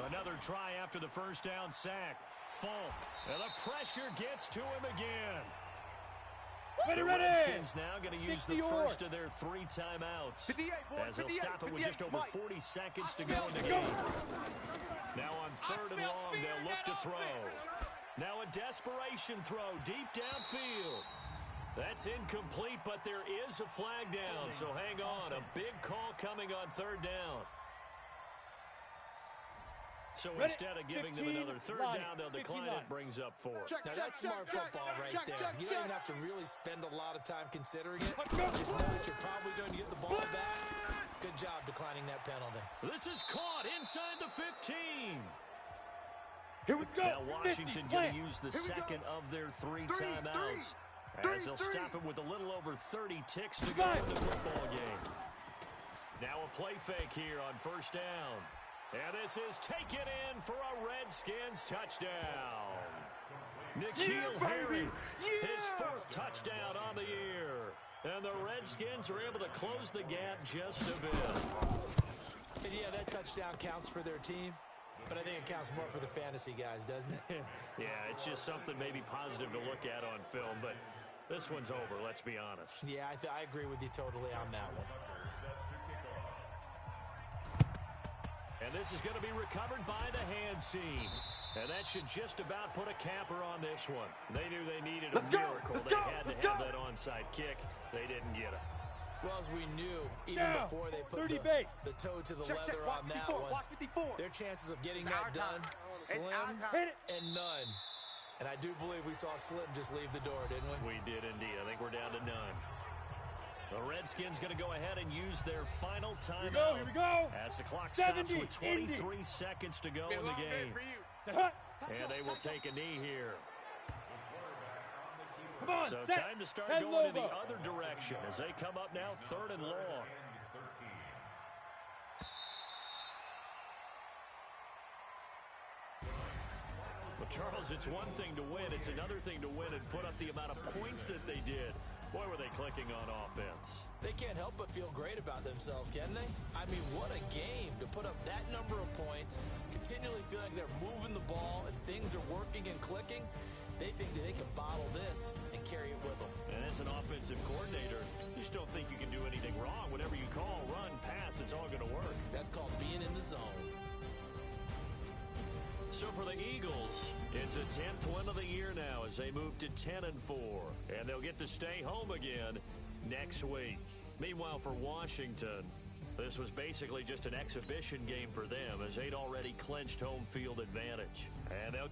Another try after the first down sack. Falk. And the pressure gets to him again. The Redskins now going to use the first of their 3 timeouts as they'll stop it with just over 40 seconds to go in the game. Now on 3rd and long, they'll look to throw. Now a desperation throw deep downfield. That's incomplete, but there is a flag down, so hang on. A big call coming on 3rd down. So instead of giving them another 3rd down, they'll decline it. Brings up 4. Now that's smart football right there. You don't even have to really spend a lot of time considering it. Just know that you're probably going to get the ball back. Good job declining that penalty. This is caught inside the 15. Here we go. Now Washington going to use the second of their 3 timeouts as they'll stop it with a little over 30 ticks to go in the football game. Now a play fake here on 1st down. And this is taken in for a Redskins touchdown. Nikhil Harry, his 4th touchdown on the year. And the Redskins are able to close the gap just a bit. And yeah, that touchdown counts for their team. But I think it counts more for the fantasy guys, doesn't it? Yeah, it's just something maybe positive to look at on film. But this one's over, let's be honest. Yeah, I agree with you totally on that one. And this is going to be recovered by the hands team. And that should just about put a capper on this one. They knew they needed a miracle. They had to have that onside kick. They didn't get it. Well, as we knew, even before they put the toe to the leather on that one, their chances of getting that done, slim and none. And I do believe we saw Slim just leave the door, didn't we? We did indeed. I think we're down to none. The Redskins going to go ahead and use their final timeout. Here we go. As the clock stops with 23 seconds to go in the game. And they will take a knee here. Come on, so time to start going in the other direction as they come up now 3rd and long. Well, Charles, it's one thing to win. It's another thing to win and put up the amount of points that they did. Boy, were they clicking on offense. They can't help but feel great about themselves, can they? I mean, what a game to put up that number of points, continually feel like they're moving the ball and things are working and clicking. They think that they can bottle this and carry it with them. And as an offensive coordinator, you just don't think you can do anything wrong. Whatever you call, run, pass, it's all going to work. That's called being in the zone. So for the Eagles, it's a 10th win of the year now as they move to 10-4. And they'll get to stay home again next week. Meanwhile, for Washington, this was basically just an exhibition game for them as they'd already clinched home field advantage. And they'll